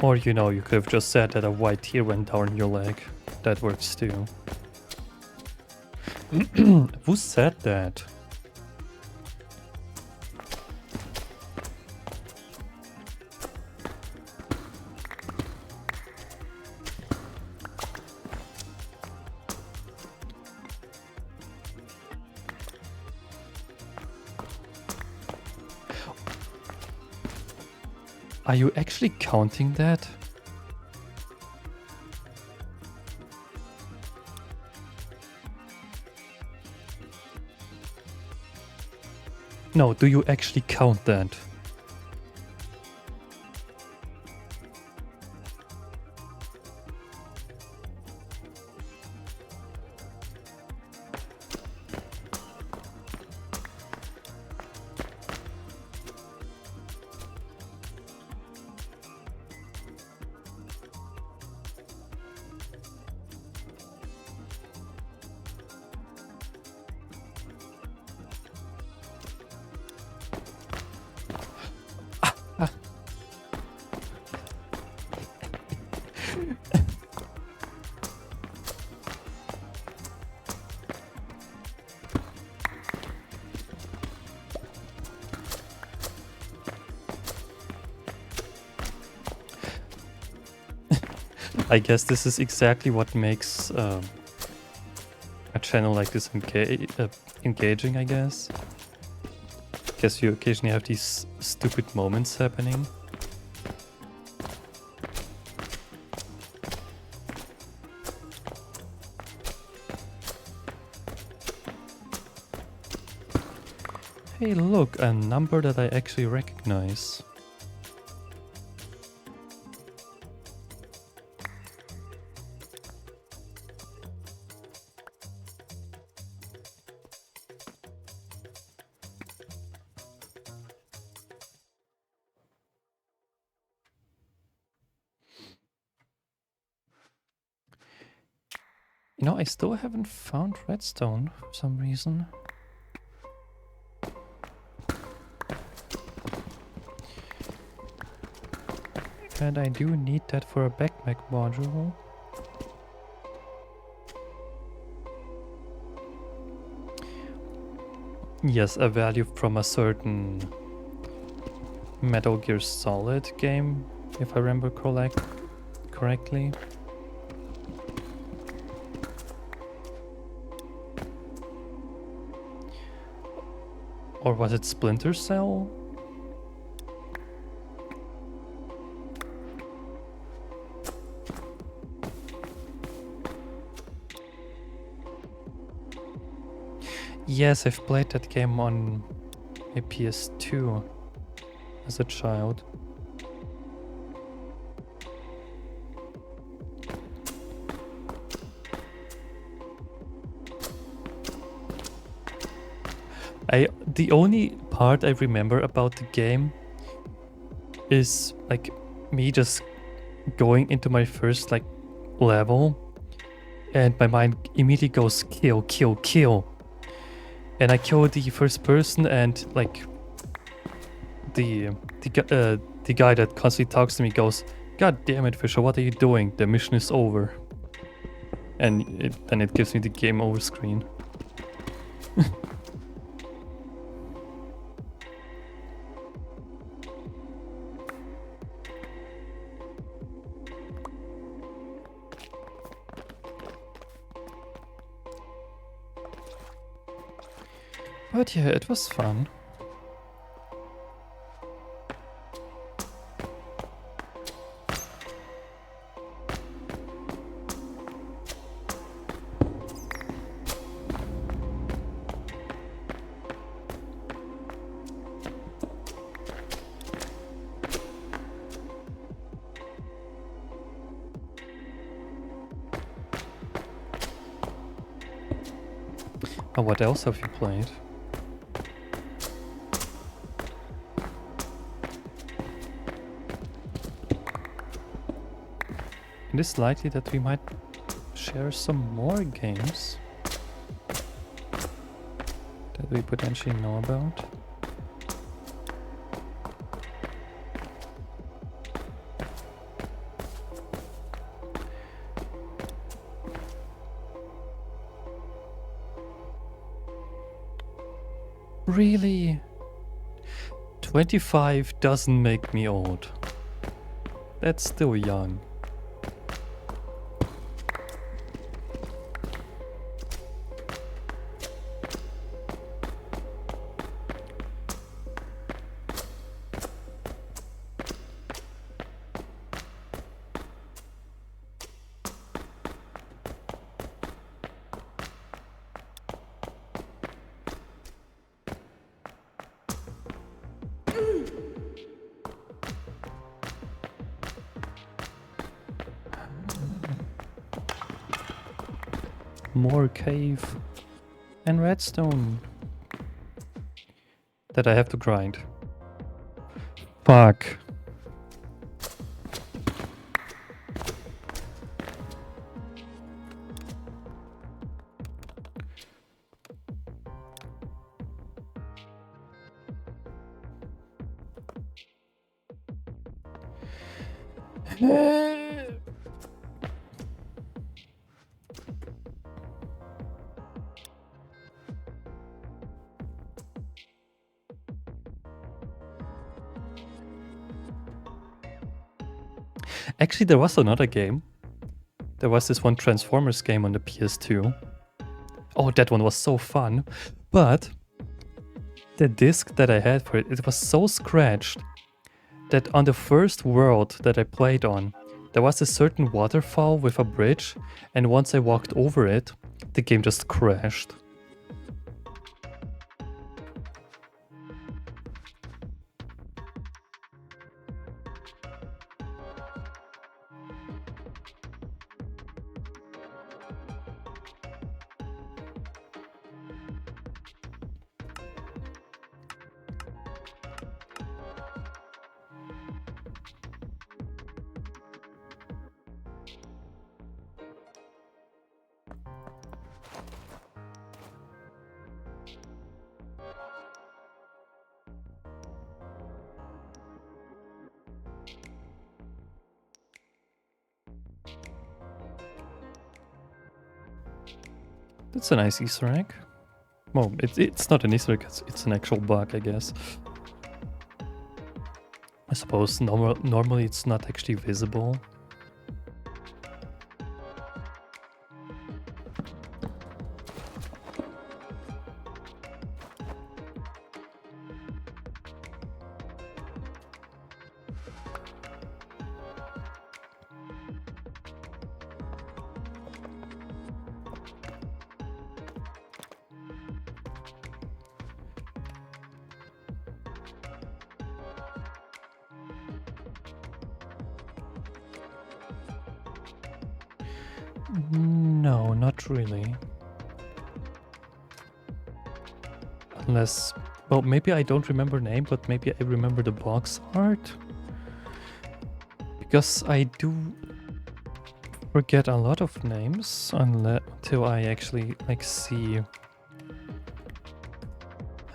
Or, you know, you could have just said that a white tear went down your leg. That works too. Who said that? Are you actually counting that? No, do you actually count that? I guess this is exactly what makes a channel like this engaging, I guess. Guess you occasionally have these stupid moments happening. Hey, look, a number that I actually recognize. You know, I still haven't found redstone for some reason. And I do need that for a backpack module. Yes, a value from a certain Metal Gear Solid game, if I remember correctly. Or was it Splinter Cell? Yes, I've played that game on a PS2 as a child. The only part I remember about the game is like me just going into my first like level and my mind immediately goes kill, kill, kill. And I kill the first person and like the guy that constantly talks to me goes, "God damn it, Fisher, what are you doing? The mission is over." And then it gives me the game over screen. But yeah, it was fun. Oh, what else have you played? It is likely that we might share some more games that we potentially know about. Really? 25 doesn't make me old. That's still young. More cave and redstone that I have to grind. Fuck. Actually, there was another game. There was this one Transformers game on the PS2. Oh, that one was so fun. But the disc that I had for it, it was so scratched that on the first world that I played on, there was a certain waterfall with a bridge, and once I walked over it, the game just crashed. That's a nice Easter egg. Well, it's not an Easter egg, it's an actual bug, I guess. I suppose normally it's not actually visible. No, not really. Unless, well, maybe I don't remember name, but maybe I remember the box art. Because I do forget a lot of names until I actually like see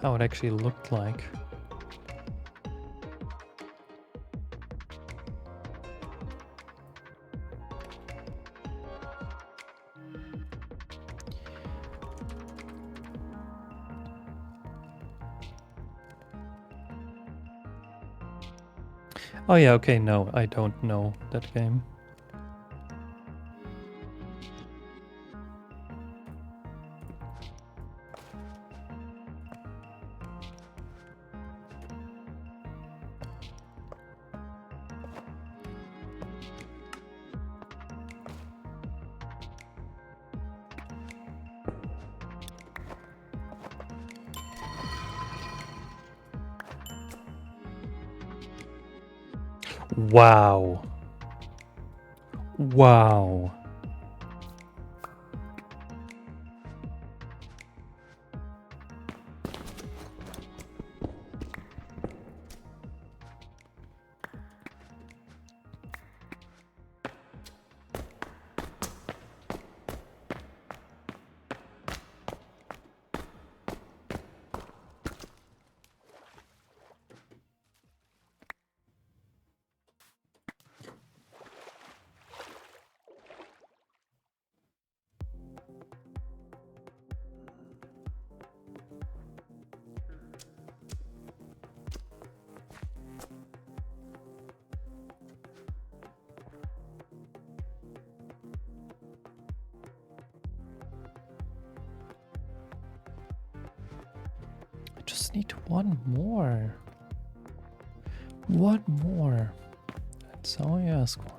how it actually looked like. Oh yeah, okay, no, I don't know that game. Wow. Wow. I just need one more. One more. That's all I ask for.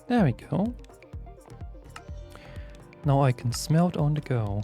There we go. Now I can smelt on the go.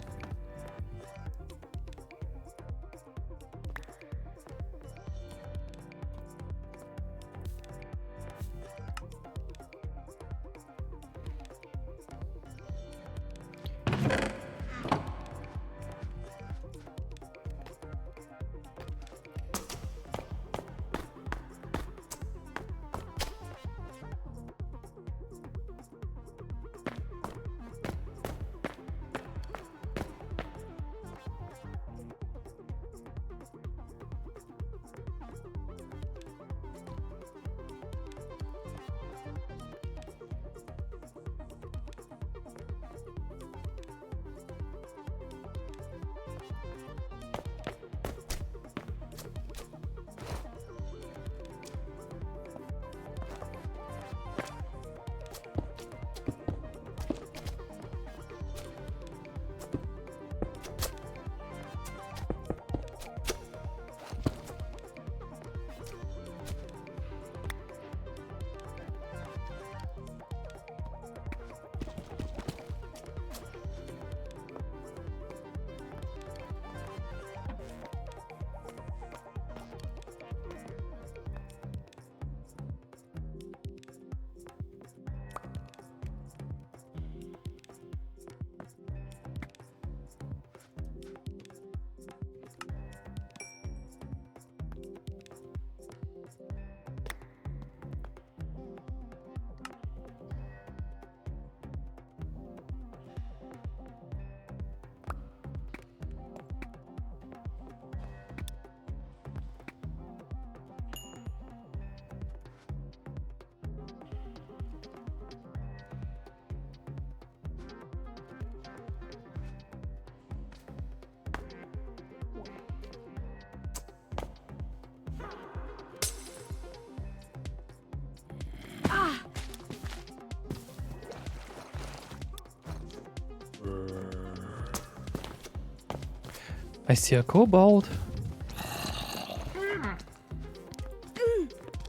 I see a kobold.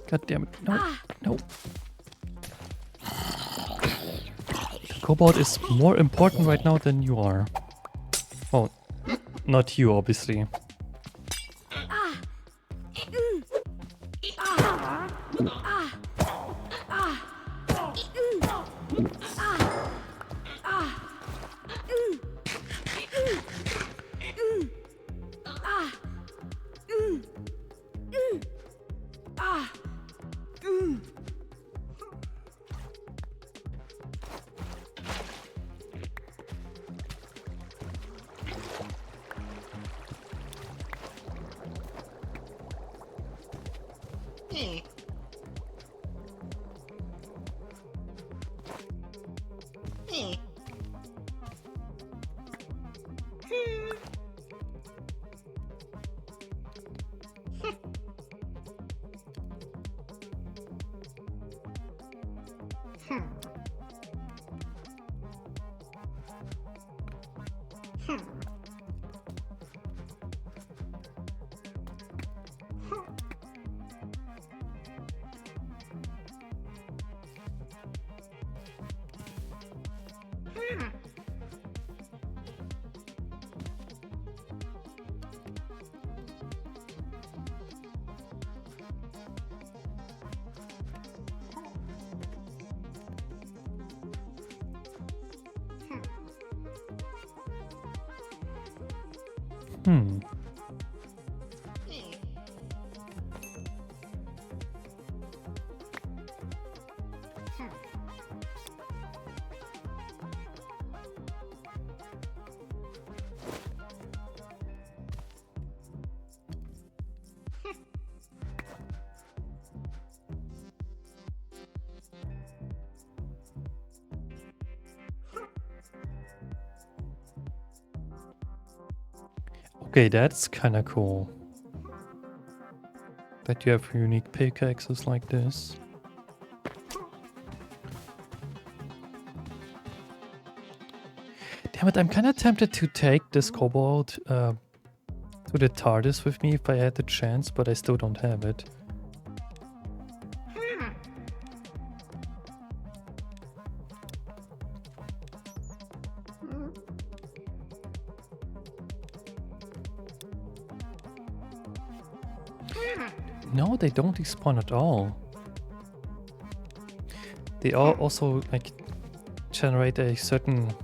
God damn it. No, no. The kobold is more important right now than you are. Well, not you, obviously. Hmm. Okay, that's kind of cool. That you have unique pickaxes like this. Damn it, I'm kind of tempted to take this kobold to the TARDIS with me if I had the chance, but I still don't have it. No, they don't despawn at all. They all also like generate a certain...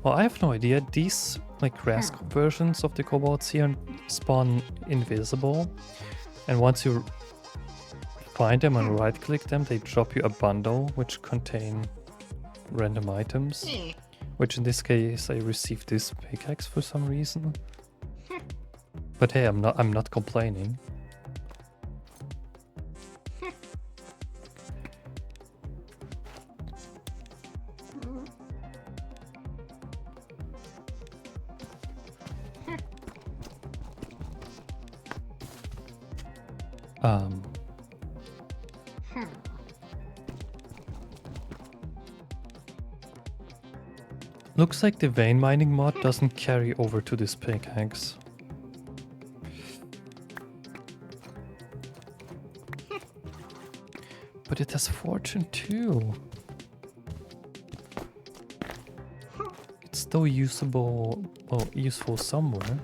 Well, I have no idea. These like RAS versions of the kobolds here spawn invisible, and once you find them and right click them, they drop you a bundle which contain random items. Which in this case I received this pickaxe for some reason. But hey, I'm not complaining. Looks like the vein mining mod doesn't carry over to this pickaxe. But it has fortune too. It's still usable, well, useful somewhere.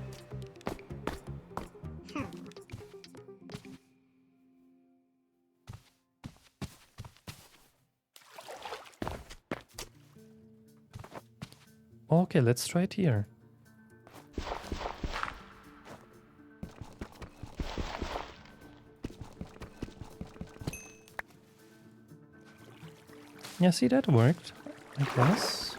Okay, let's try it here. Yeah, see, that worked, I guess.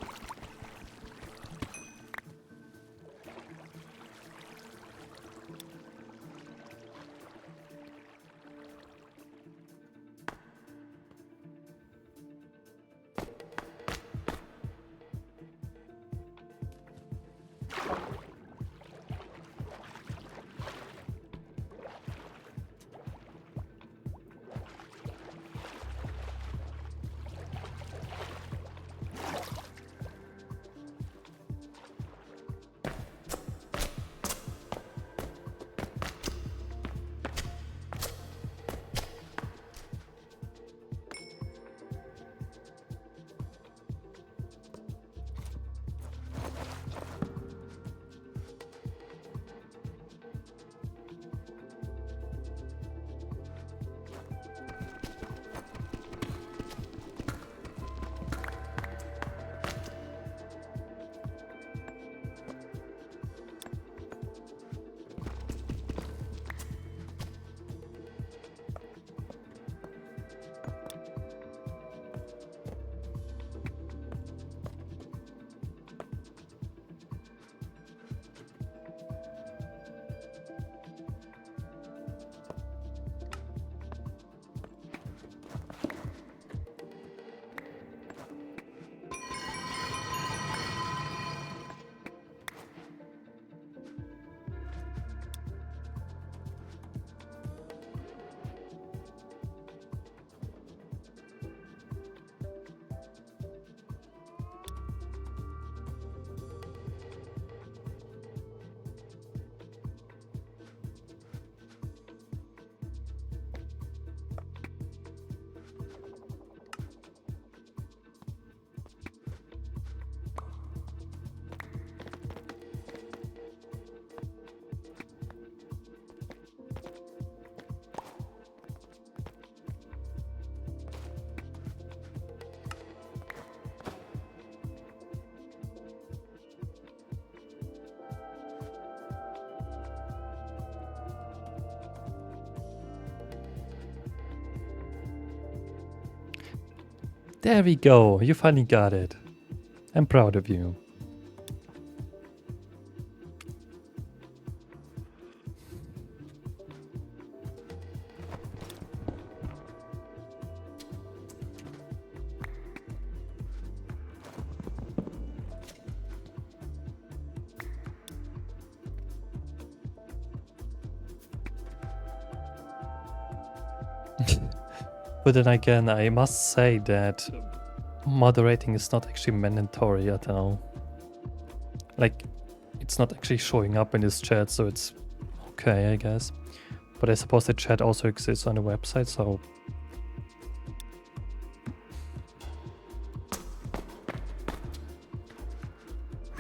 There we go. You finally got it. I'm proud of you. But then again, I must say that moderating is not actually mandatory at all. Like, it's not actually showing up in this chat, so it's okay, I guess. But I suppose the chat also exists on the website, so...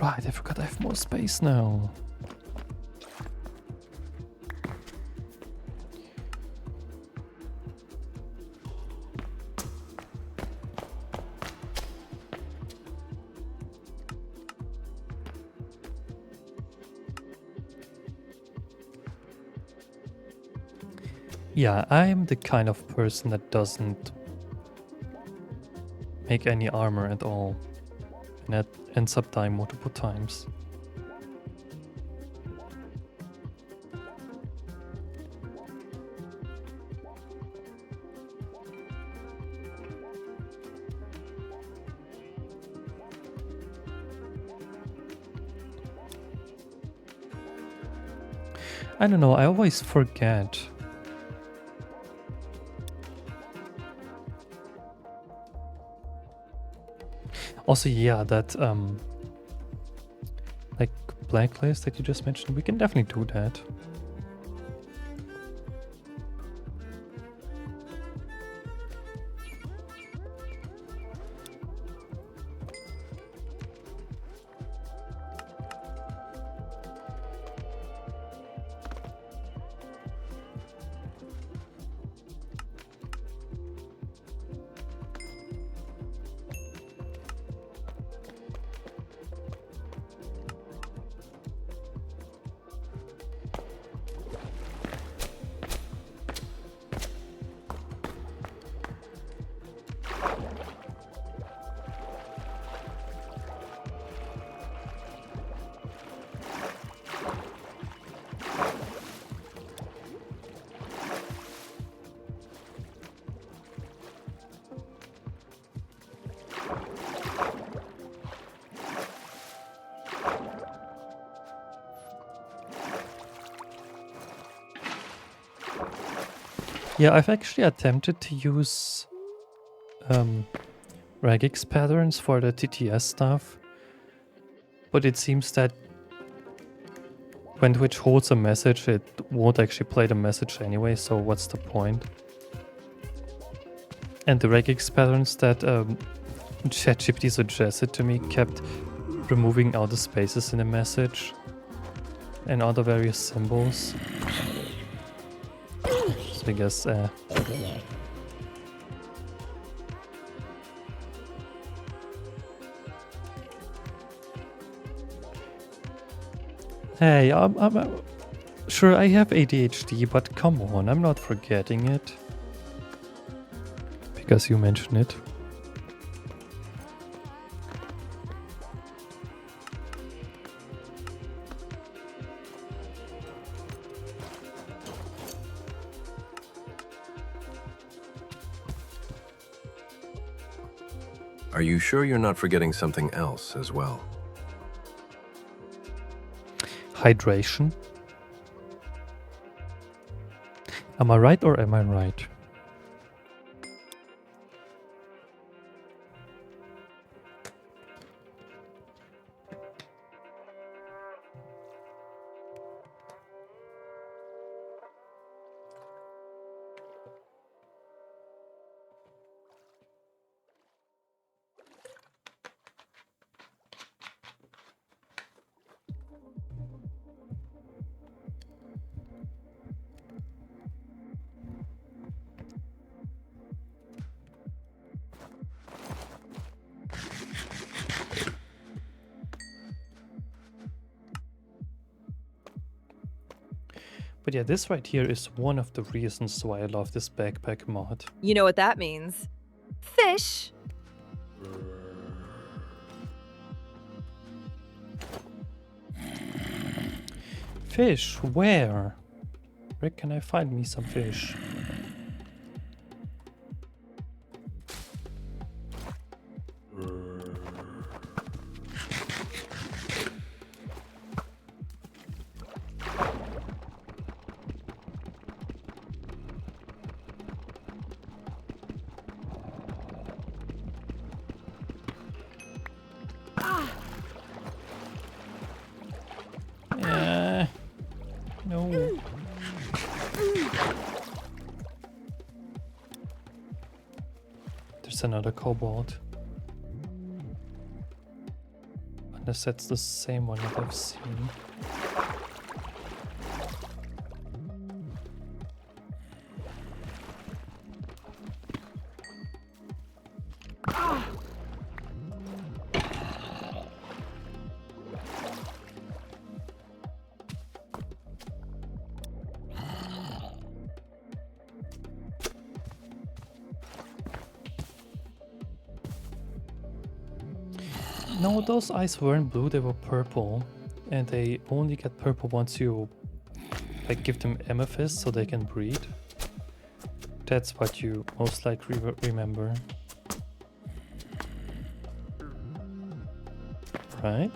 Right, I forgot I have more space now. Yeah, I'm the kind of person that doesn't make any armor at all. And that ends up dying multiple times. I don't know, I always forget. Also, yeah, that like blacklist that you just mentioned, we can definitely do that. Yeah, I've actually attempted to use regex patterns for the TTS stuff, but it seems that when Twitch holds a message, it won't actually play the message anyway, so what's the point? And the regex patterns that ChatGPT suggested to me kept removing all the spaces in the message and other various symbols. So I guess hey, I'm sure I have ADHD, but come on, I'm not forgetting it. Because you mentioned it. Are you sure you're not forgetting something else as well? Hydration. Am I right or am I right? But yeah, this right here is one of the reasons why I love this backpack mod. You know what that means? Fish! Fish, where? Where can I find me some fish? No. There's another cobalt. Unless that's the same one that I've seen. No, those eyes weren't blue, they were purple. And they only get purple once you like give them amethyst so they can breed. That's what you most likely remember. Right?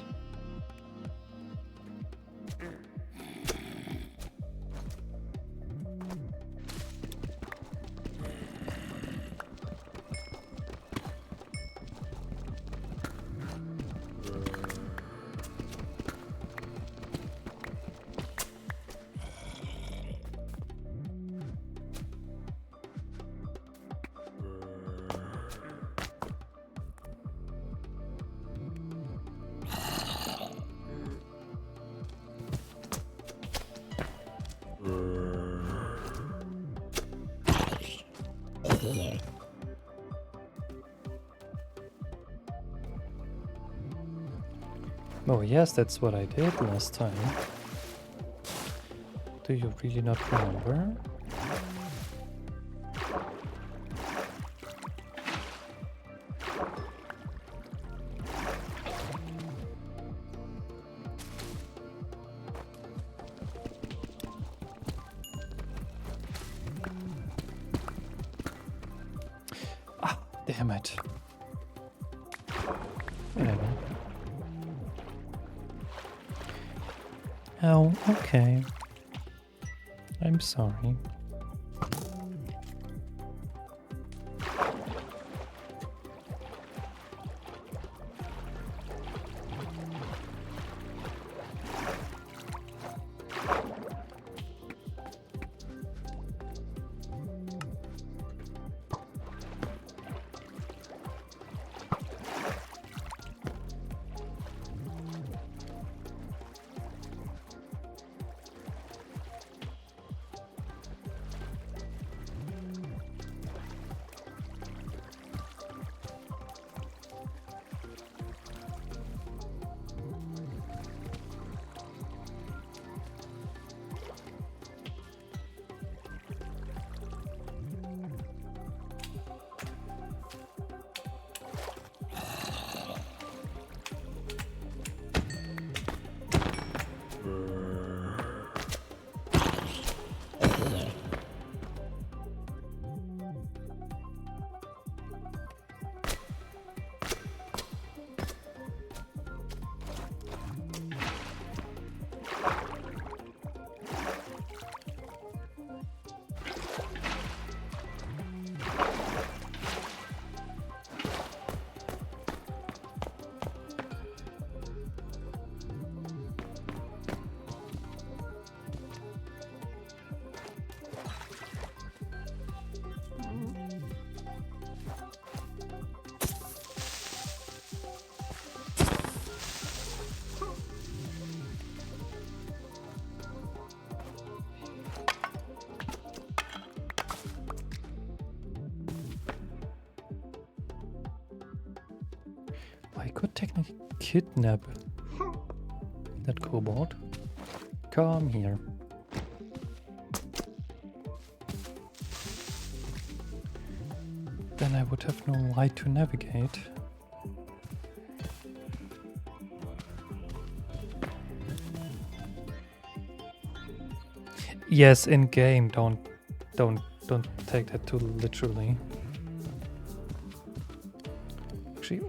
Oh yes, that's what I did last time. Do you really not remember? Ah, damn it. Whatever. Oh, okay. I'm sorry. I could technically kidnap that kobold. Come here. Then I would have no light to navigate. Yes, in game. Don't take that too literally. Actually,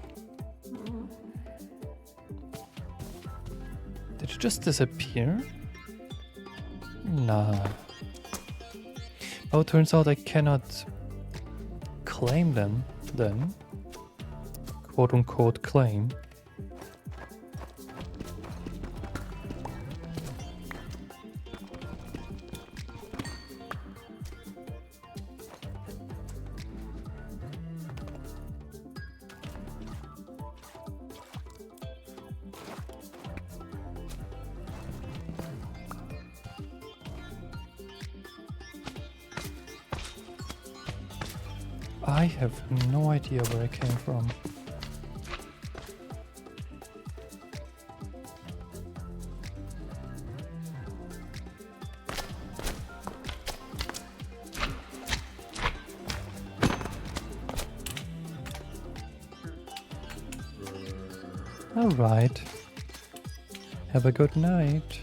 did it just disappear? Nah. Oh, turns out I cannot claim them then. Quote unquote claim. I have no idea where I came from. All right. Have a good night.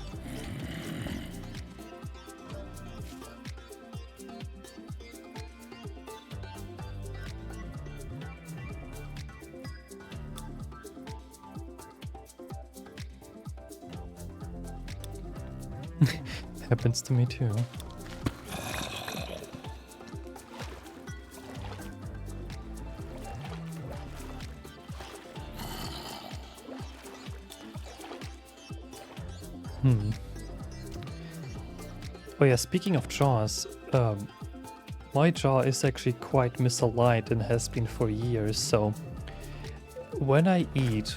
Happens to me too. Oh yeah, speaking of jaws, my jaw is actually quite misaligned and has been for years, so when I eat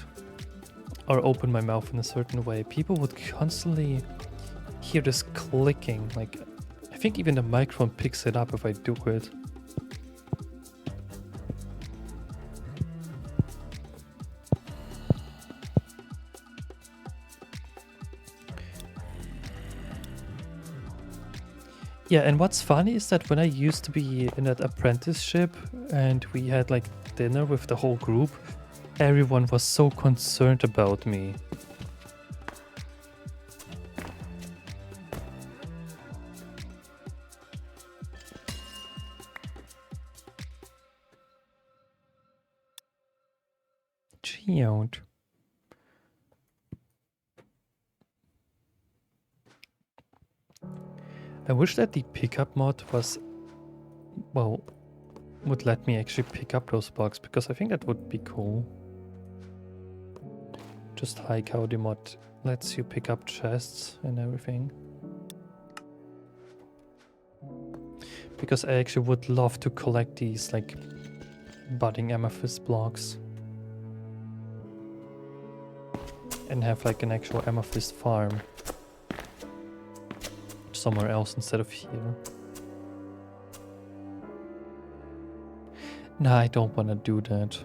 or open my mouth in a certain way, people would constantly hear this clicking. Like, I think even the microphone picks it up if I do it. Yeah, and what's funny is that when I used to be in that apprenticeship and we had like dinner with the whole group, everyone was so concerned about me. Geode. I wish that the pickup mod was, well, would let me actually pick up those blocks, because I think that would be cool. Just like how the mod lets you pick up chests and everything. Because I actually would love to collect these like budding amethyst blocks. And have like an actual amethyst farm. Somewhere else instead of here. Nah, I don't want to do that.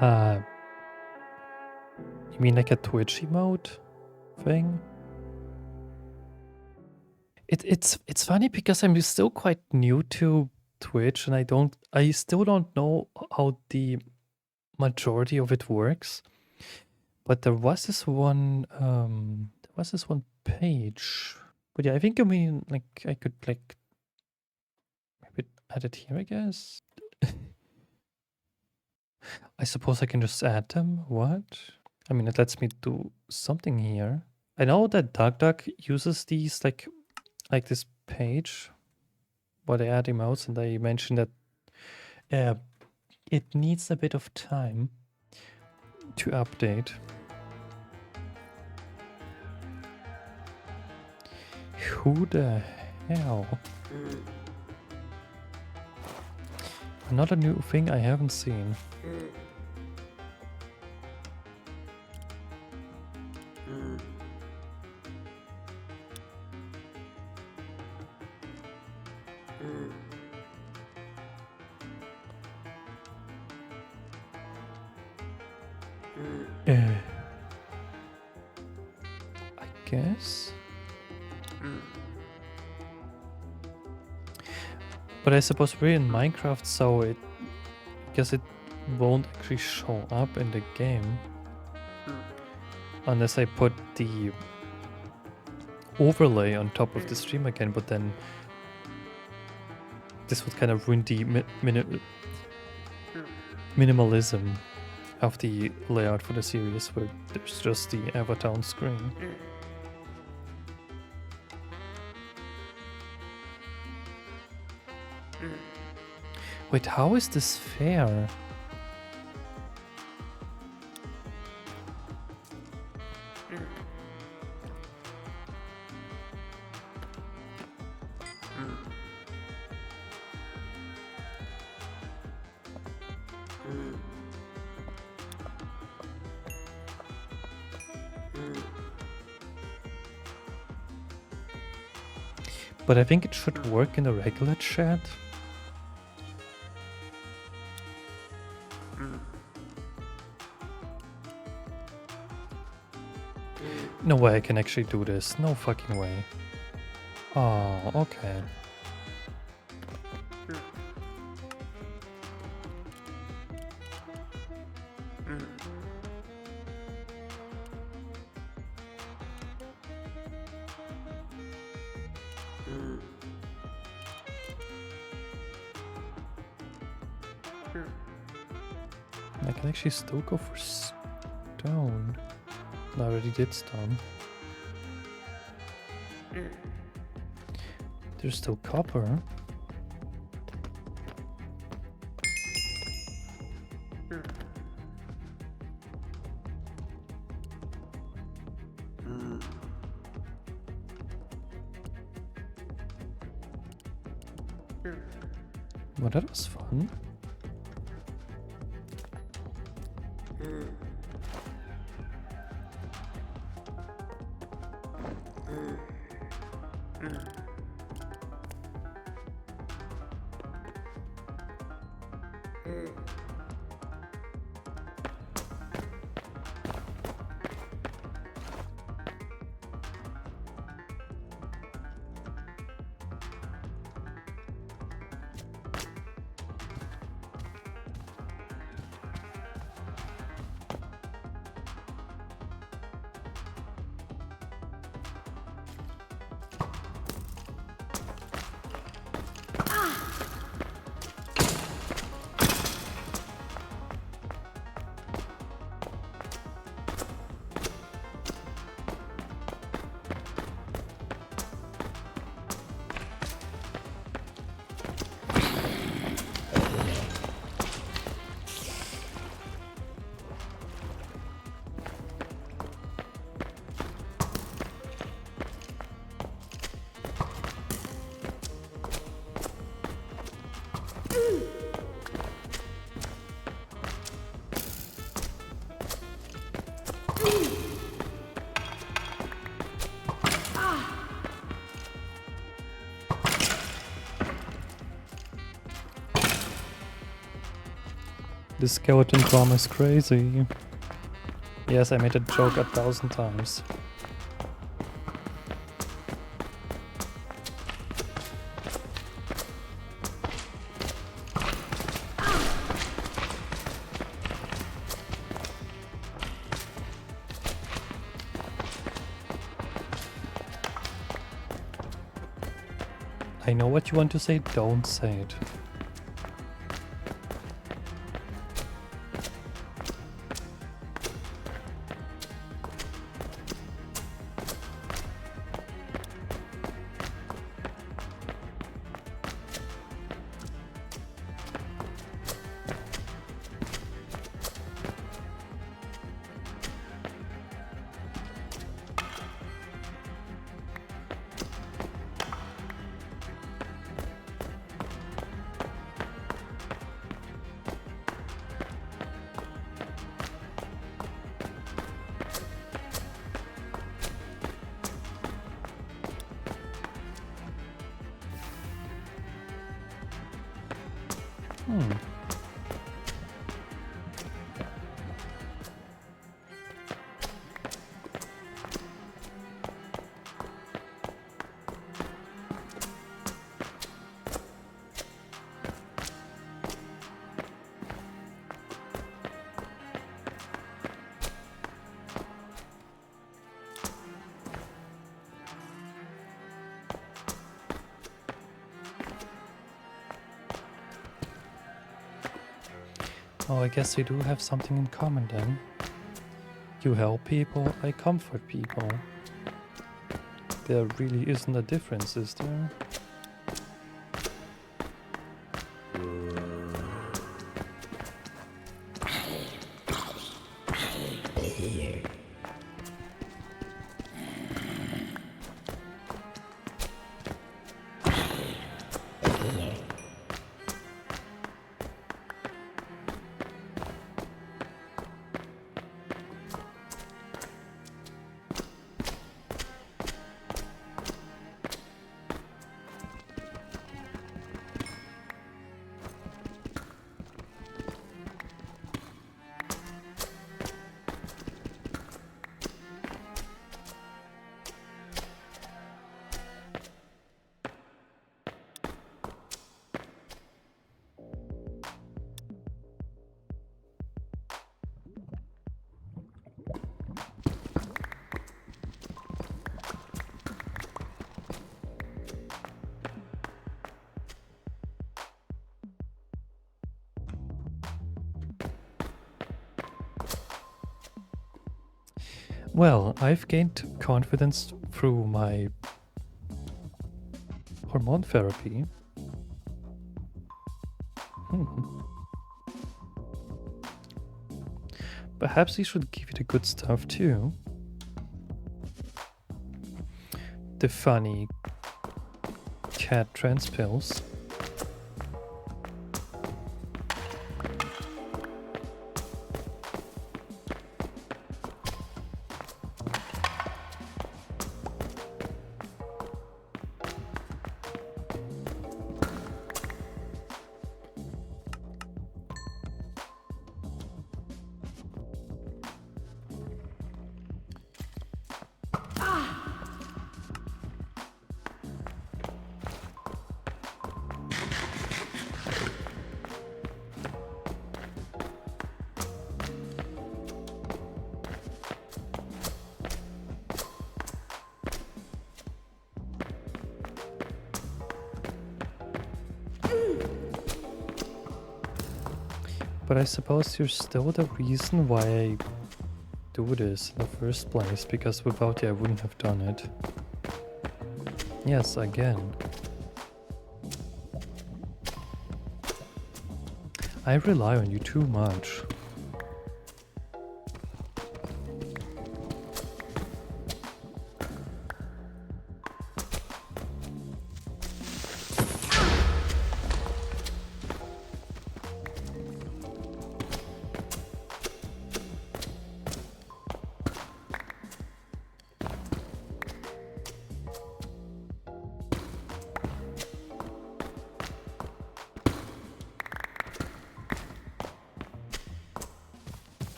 You mean like a Twitch emote thing? It's funny because I'm still quite new to Twitch and I still don't know how the majority of it works. But there was this one page. But yeah, I think I mean like I could like maybe add it here, I guess. I suppose I can just add them. What? I mean, it lets me do something here. I know that DuckDuck uses these like this page where they add emotes, and they mentioned that it needs a bit of time to update. Who the hell? Another new thing I haven't seen. I guess. But I suppose we're in Minecraft, so I guess it won't actually show up in the game. Unless I put the overlay on top of the stream again, but then this would kind of ruin the minimalism of the layout for the series, where there's just the avatar on screen. Wait, how is this fair? But I think it should work in a regular chat. No way I can actually do this. No fucking way. Oh, okay. I can actually still go for stone. I already did stone. There's still copper. Well, that was fun. This skeleton drama is crazy. Yes, I made a joke 1,000 times. I know what you want to say, don't say it. Oh, I guess we do have something in common then. You help people, I comfort people. There really isn't a difference, is there? Well, I've gained confidence through my hormone therapy. Perhaps you should give it the good stuff too. The funny cat trance pills. But I suppose you're still the reason why I do this in the first place, because without you I wouldn't have done it. Yes, again. I rely on you too much.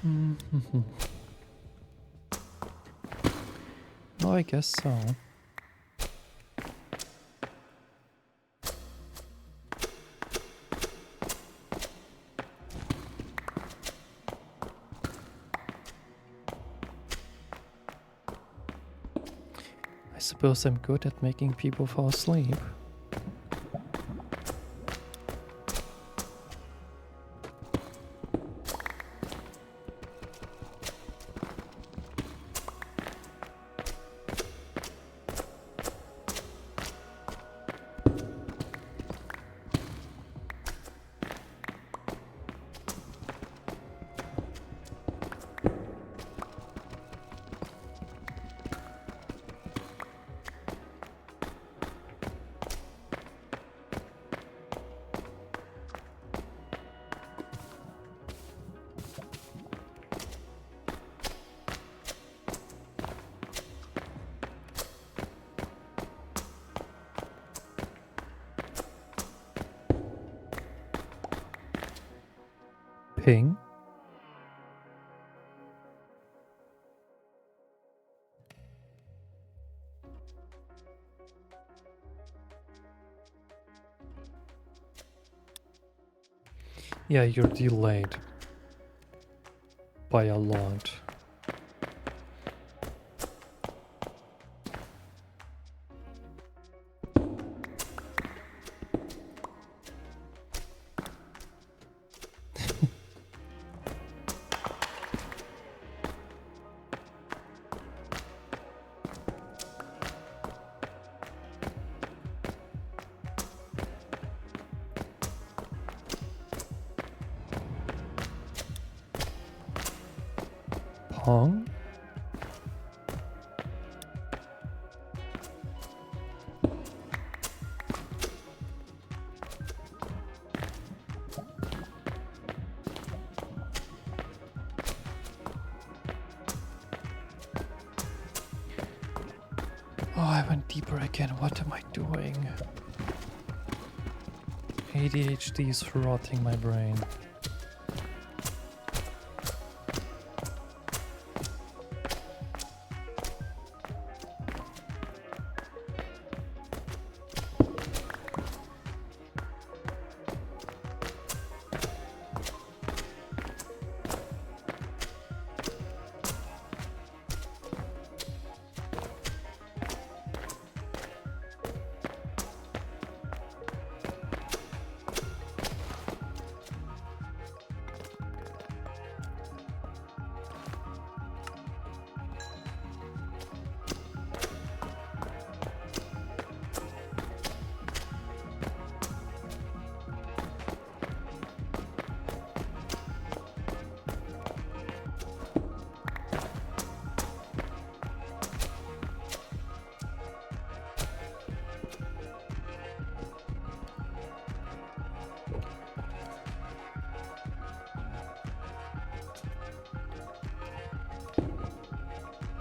Mm-hmm. Oh, I guess so. I suppose I'm good at making people fall asleep. Ping? Yeah, you're delayed by a lot. Pong? Oh, I went deeper again. What am I doing? ADHD is rotting my brain.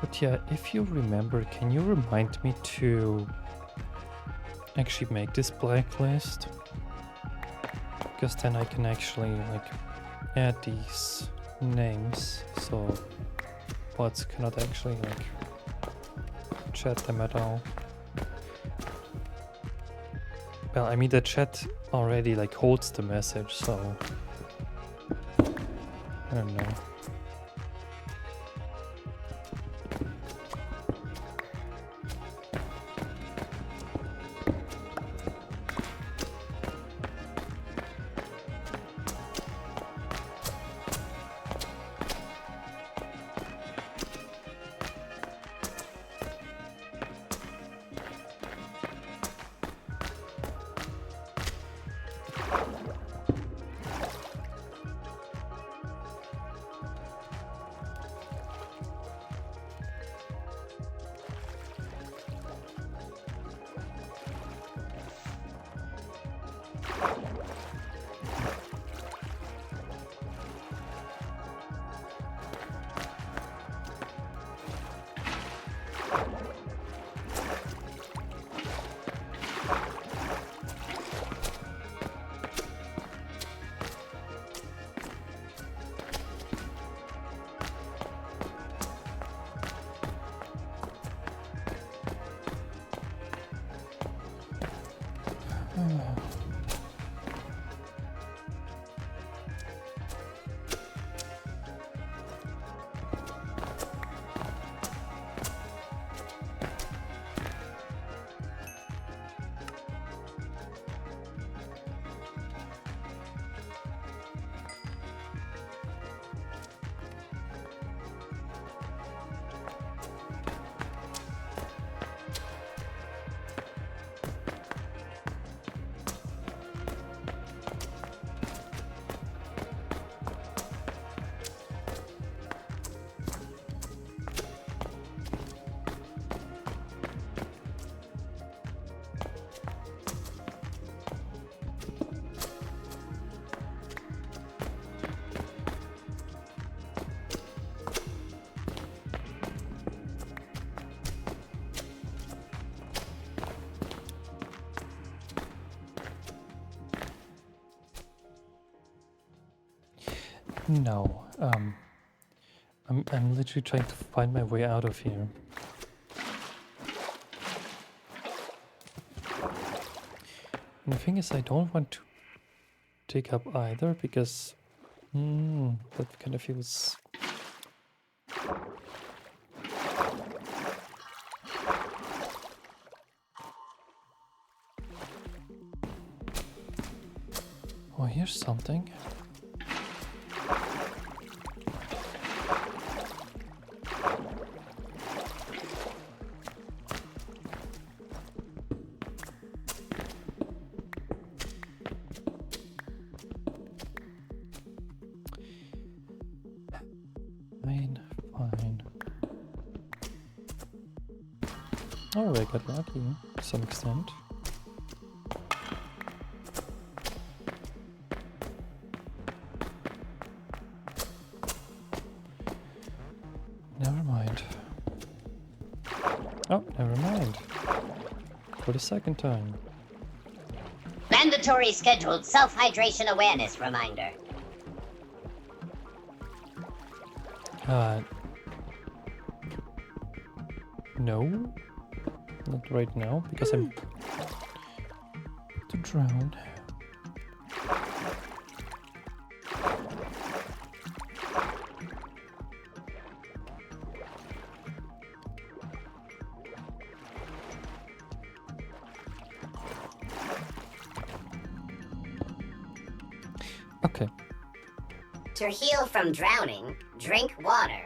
But yeah, if you remember, can you remind me to actually make this blacklist? Because then I can actually like add these names, so bots cannot actually like chat them at all. Well, I mean the chat already like holds the message, so I don't know. No, I'm literally trying to find my way out of here. And the thing is, I don't want to take up either because that kind of feels. Oh, here's something. Fine. Oh, I got lucky to some extent. Never mind. Oh, never mind. For the second time. Mandatory scheduled self-hydration awareness reminder. No. Not right now, because I'm to drown. Okay. To heal from drowning, drink water.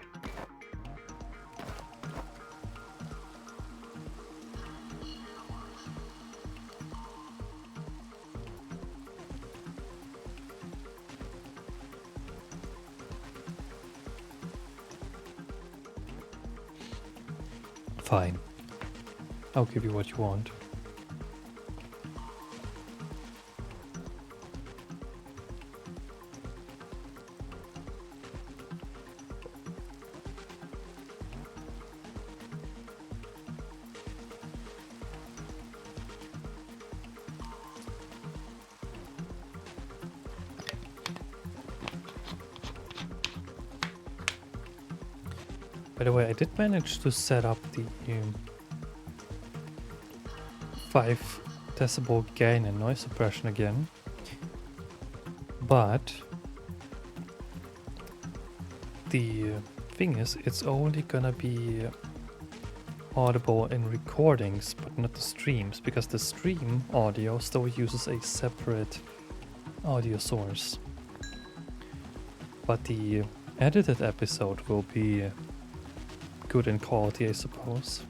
Fine. I'll give you what you want. By the way, I did manage to set up the 5 decibel gain and noise suppression again, but the thing is, it's only gonna be audible in recordings, but not the streams, because the stream audio still uses a separate audio source. But the edited episode will be good in quality, I suppose.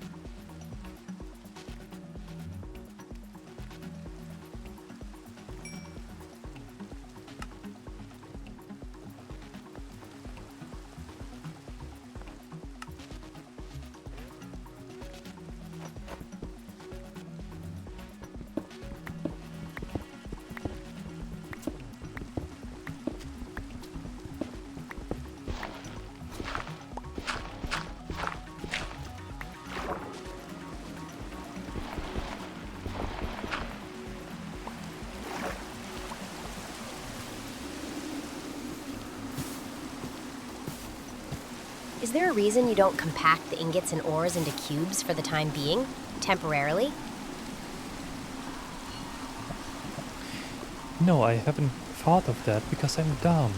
Is there a reason you don't compact the ingots and ores into cubes for the time being, temporarily? No, I haven't thought of that because I'm dumb.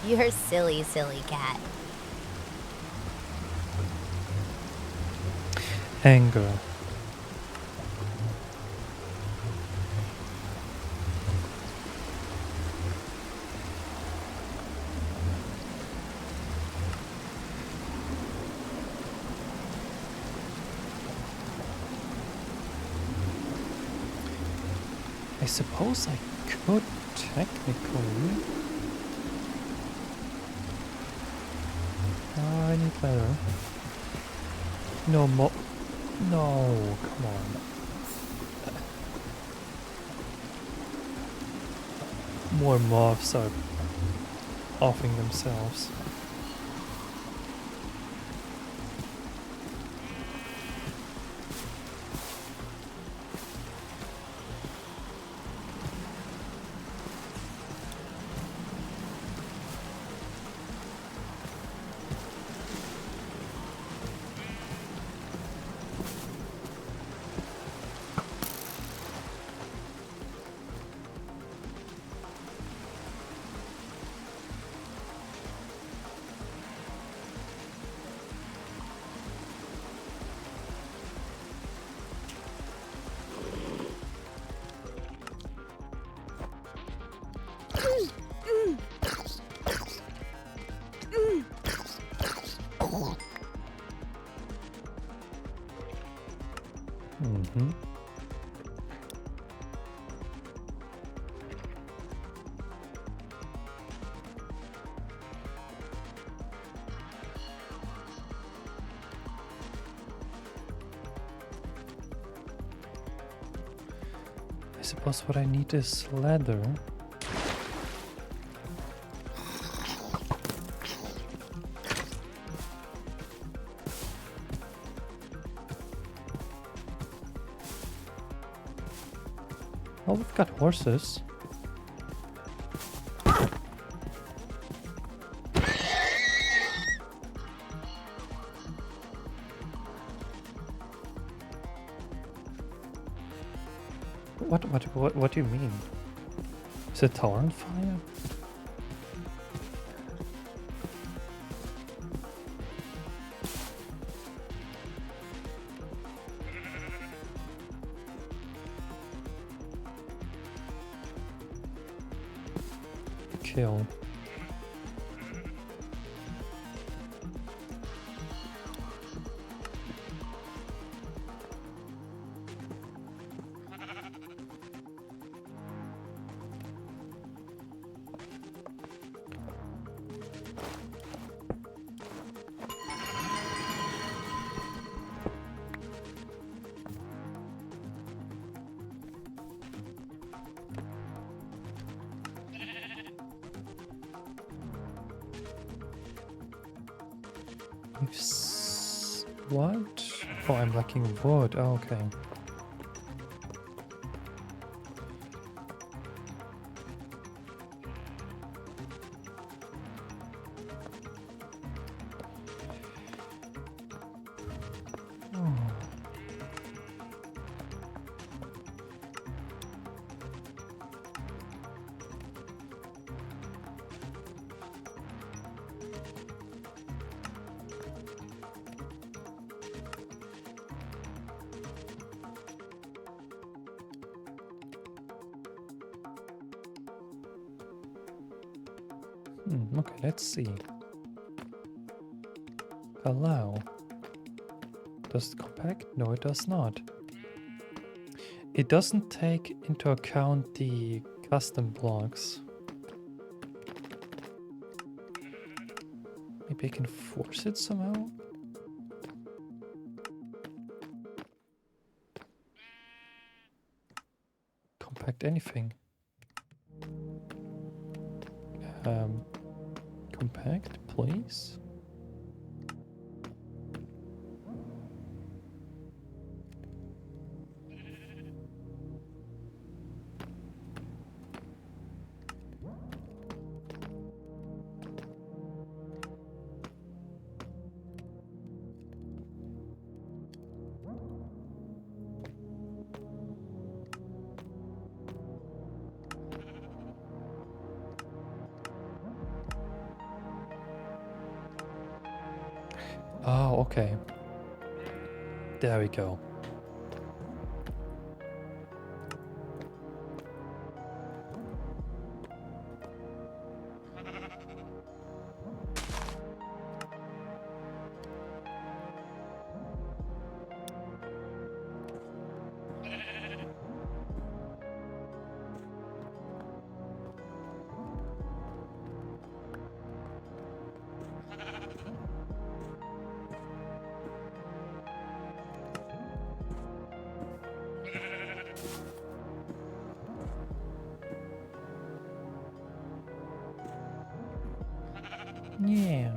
You're silly, silly cat. Anger. I suppose I could technically. I need better. No more. No, come on. More moths are offing themselves. Mm-hmm. I suppose what I need is leather. Oh, we've got horses. What do you mean? Is the tower on fire? Kill. What? Oh, I'm lacking wood. Oh, okay. Okay, let's see. Allow. Does it compact? No, it does not. It doesn't take into account the custom blocks. Maybe I can force it somehow? Compact anything. Compact, please. Oh, okay. There we go. Yeah.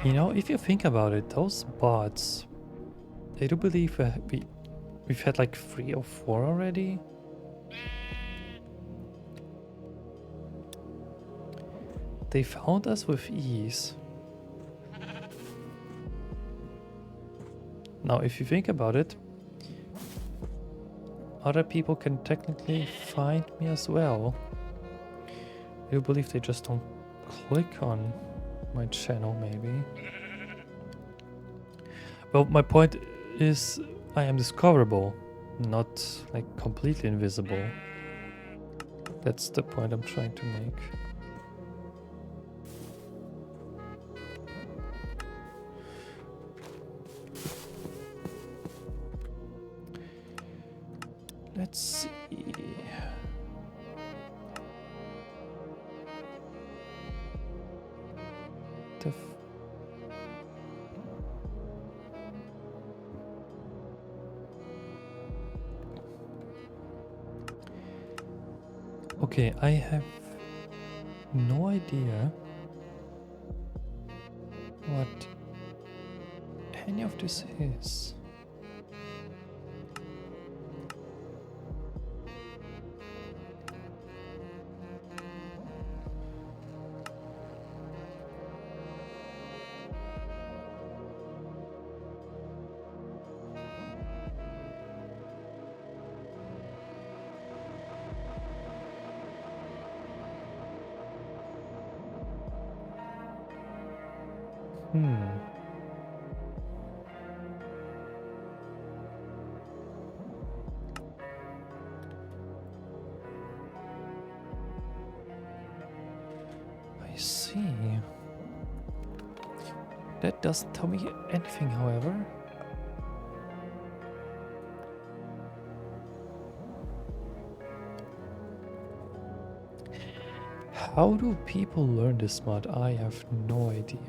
You know, if you think about it, those bots, I do believe we've had like 3 or 4 already. They found us with ease. Now, if you think about it, other people can technically find me as well. I do believe they just don't click on my channel, maybe. Well, my point is I am discoverable, not like completely invisible. That's the point I'm trying to make. Let's see. Okay, I have no idea what any of this is. I see. That doesn't tell me anything, however. How do people learn this mod? I have no idea.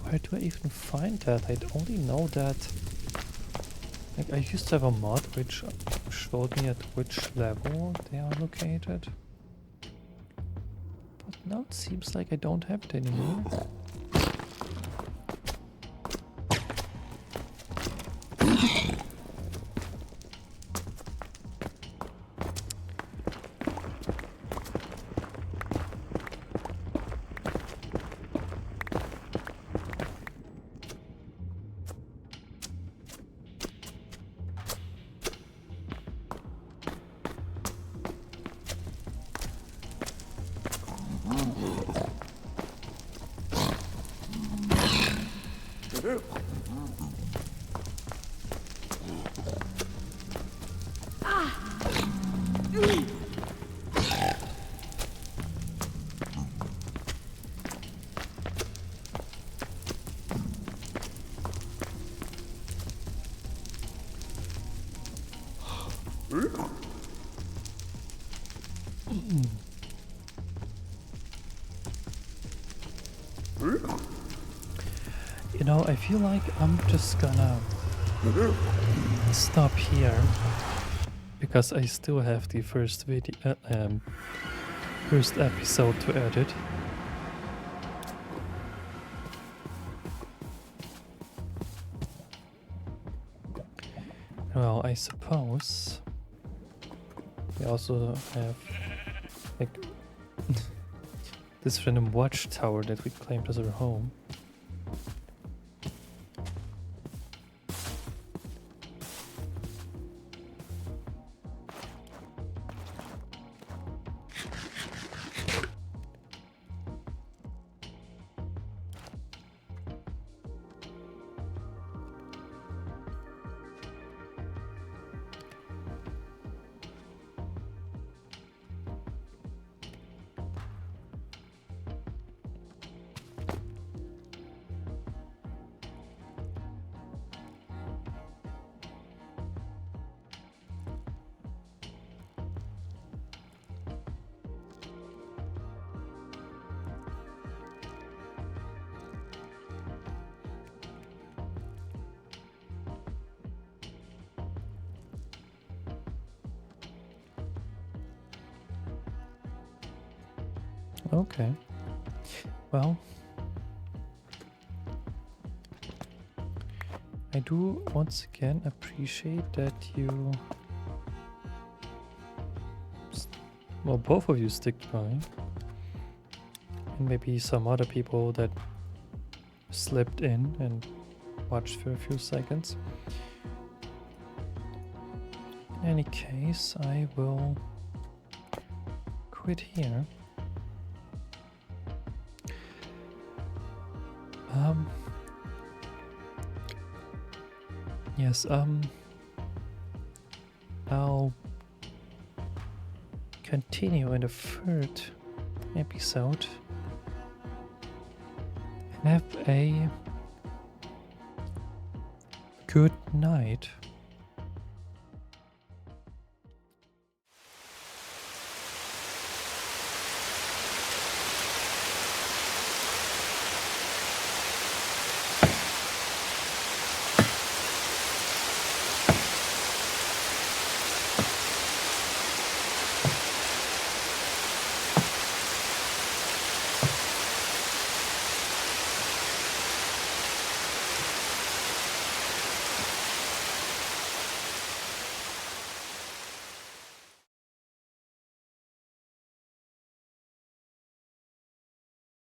Where do I even find that? I only know that like I used to have a mod which showed me at which level they are located. But Now it seems like I don't have it anymore. You know, I feel like I'm just gonna stop here because I still have the first video, first episode to edit. Well, I suppose we also have like this random watchtower that we claimed as our home. Okay. Well, I do once again appreciate that you, well, both of you stick by, and maybe some other people that slipped in and watched for a few seconds. In any case, I will quit here. Yes, I'll continue in the third episode and have a good night.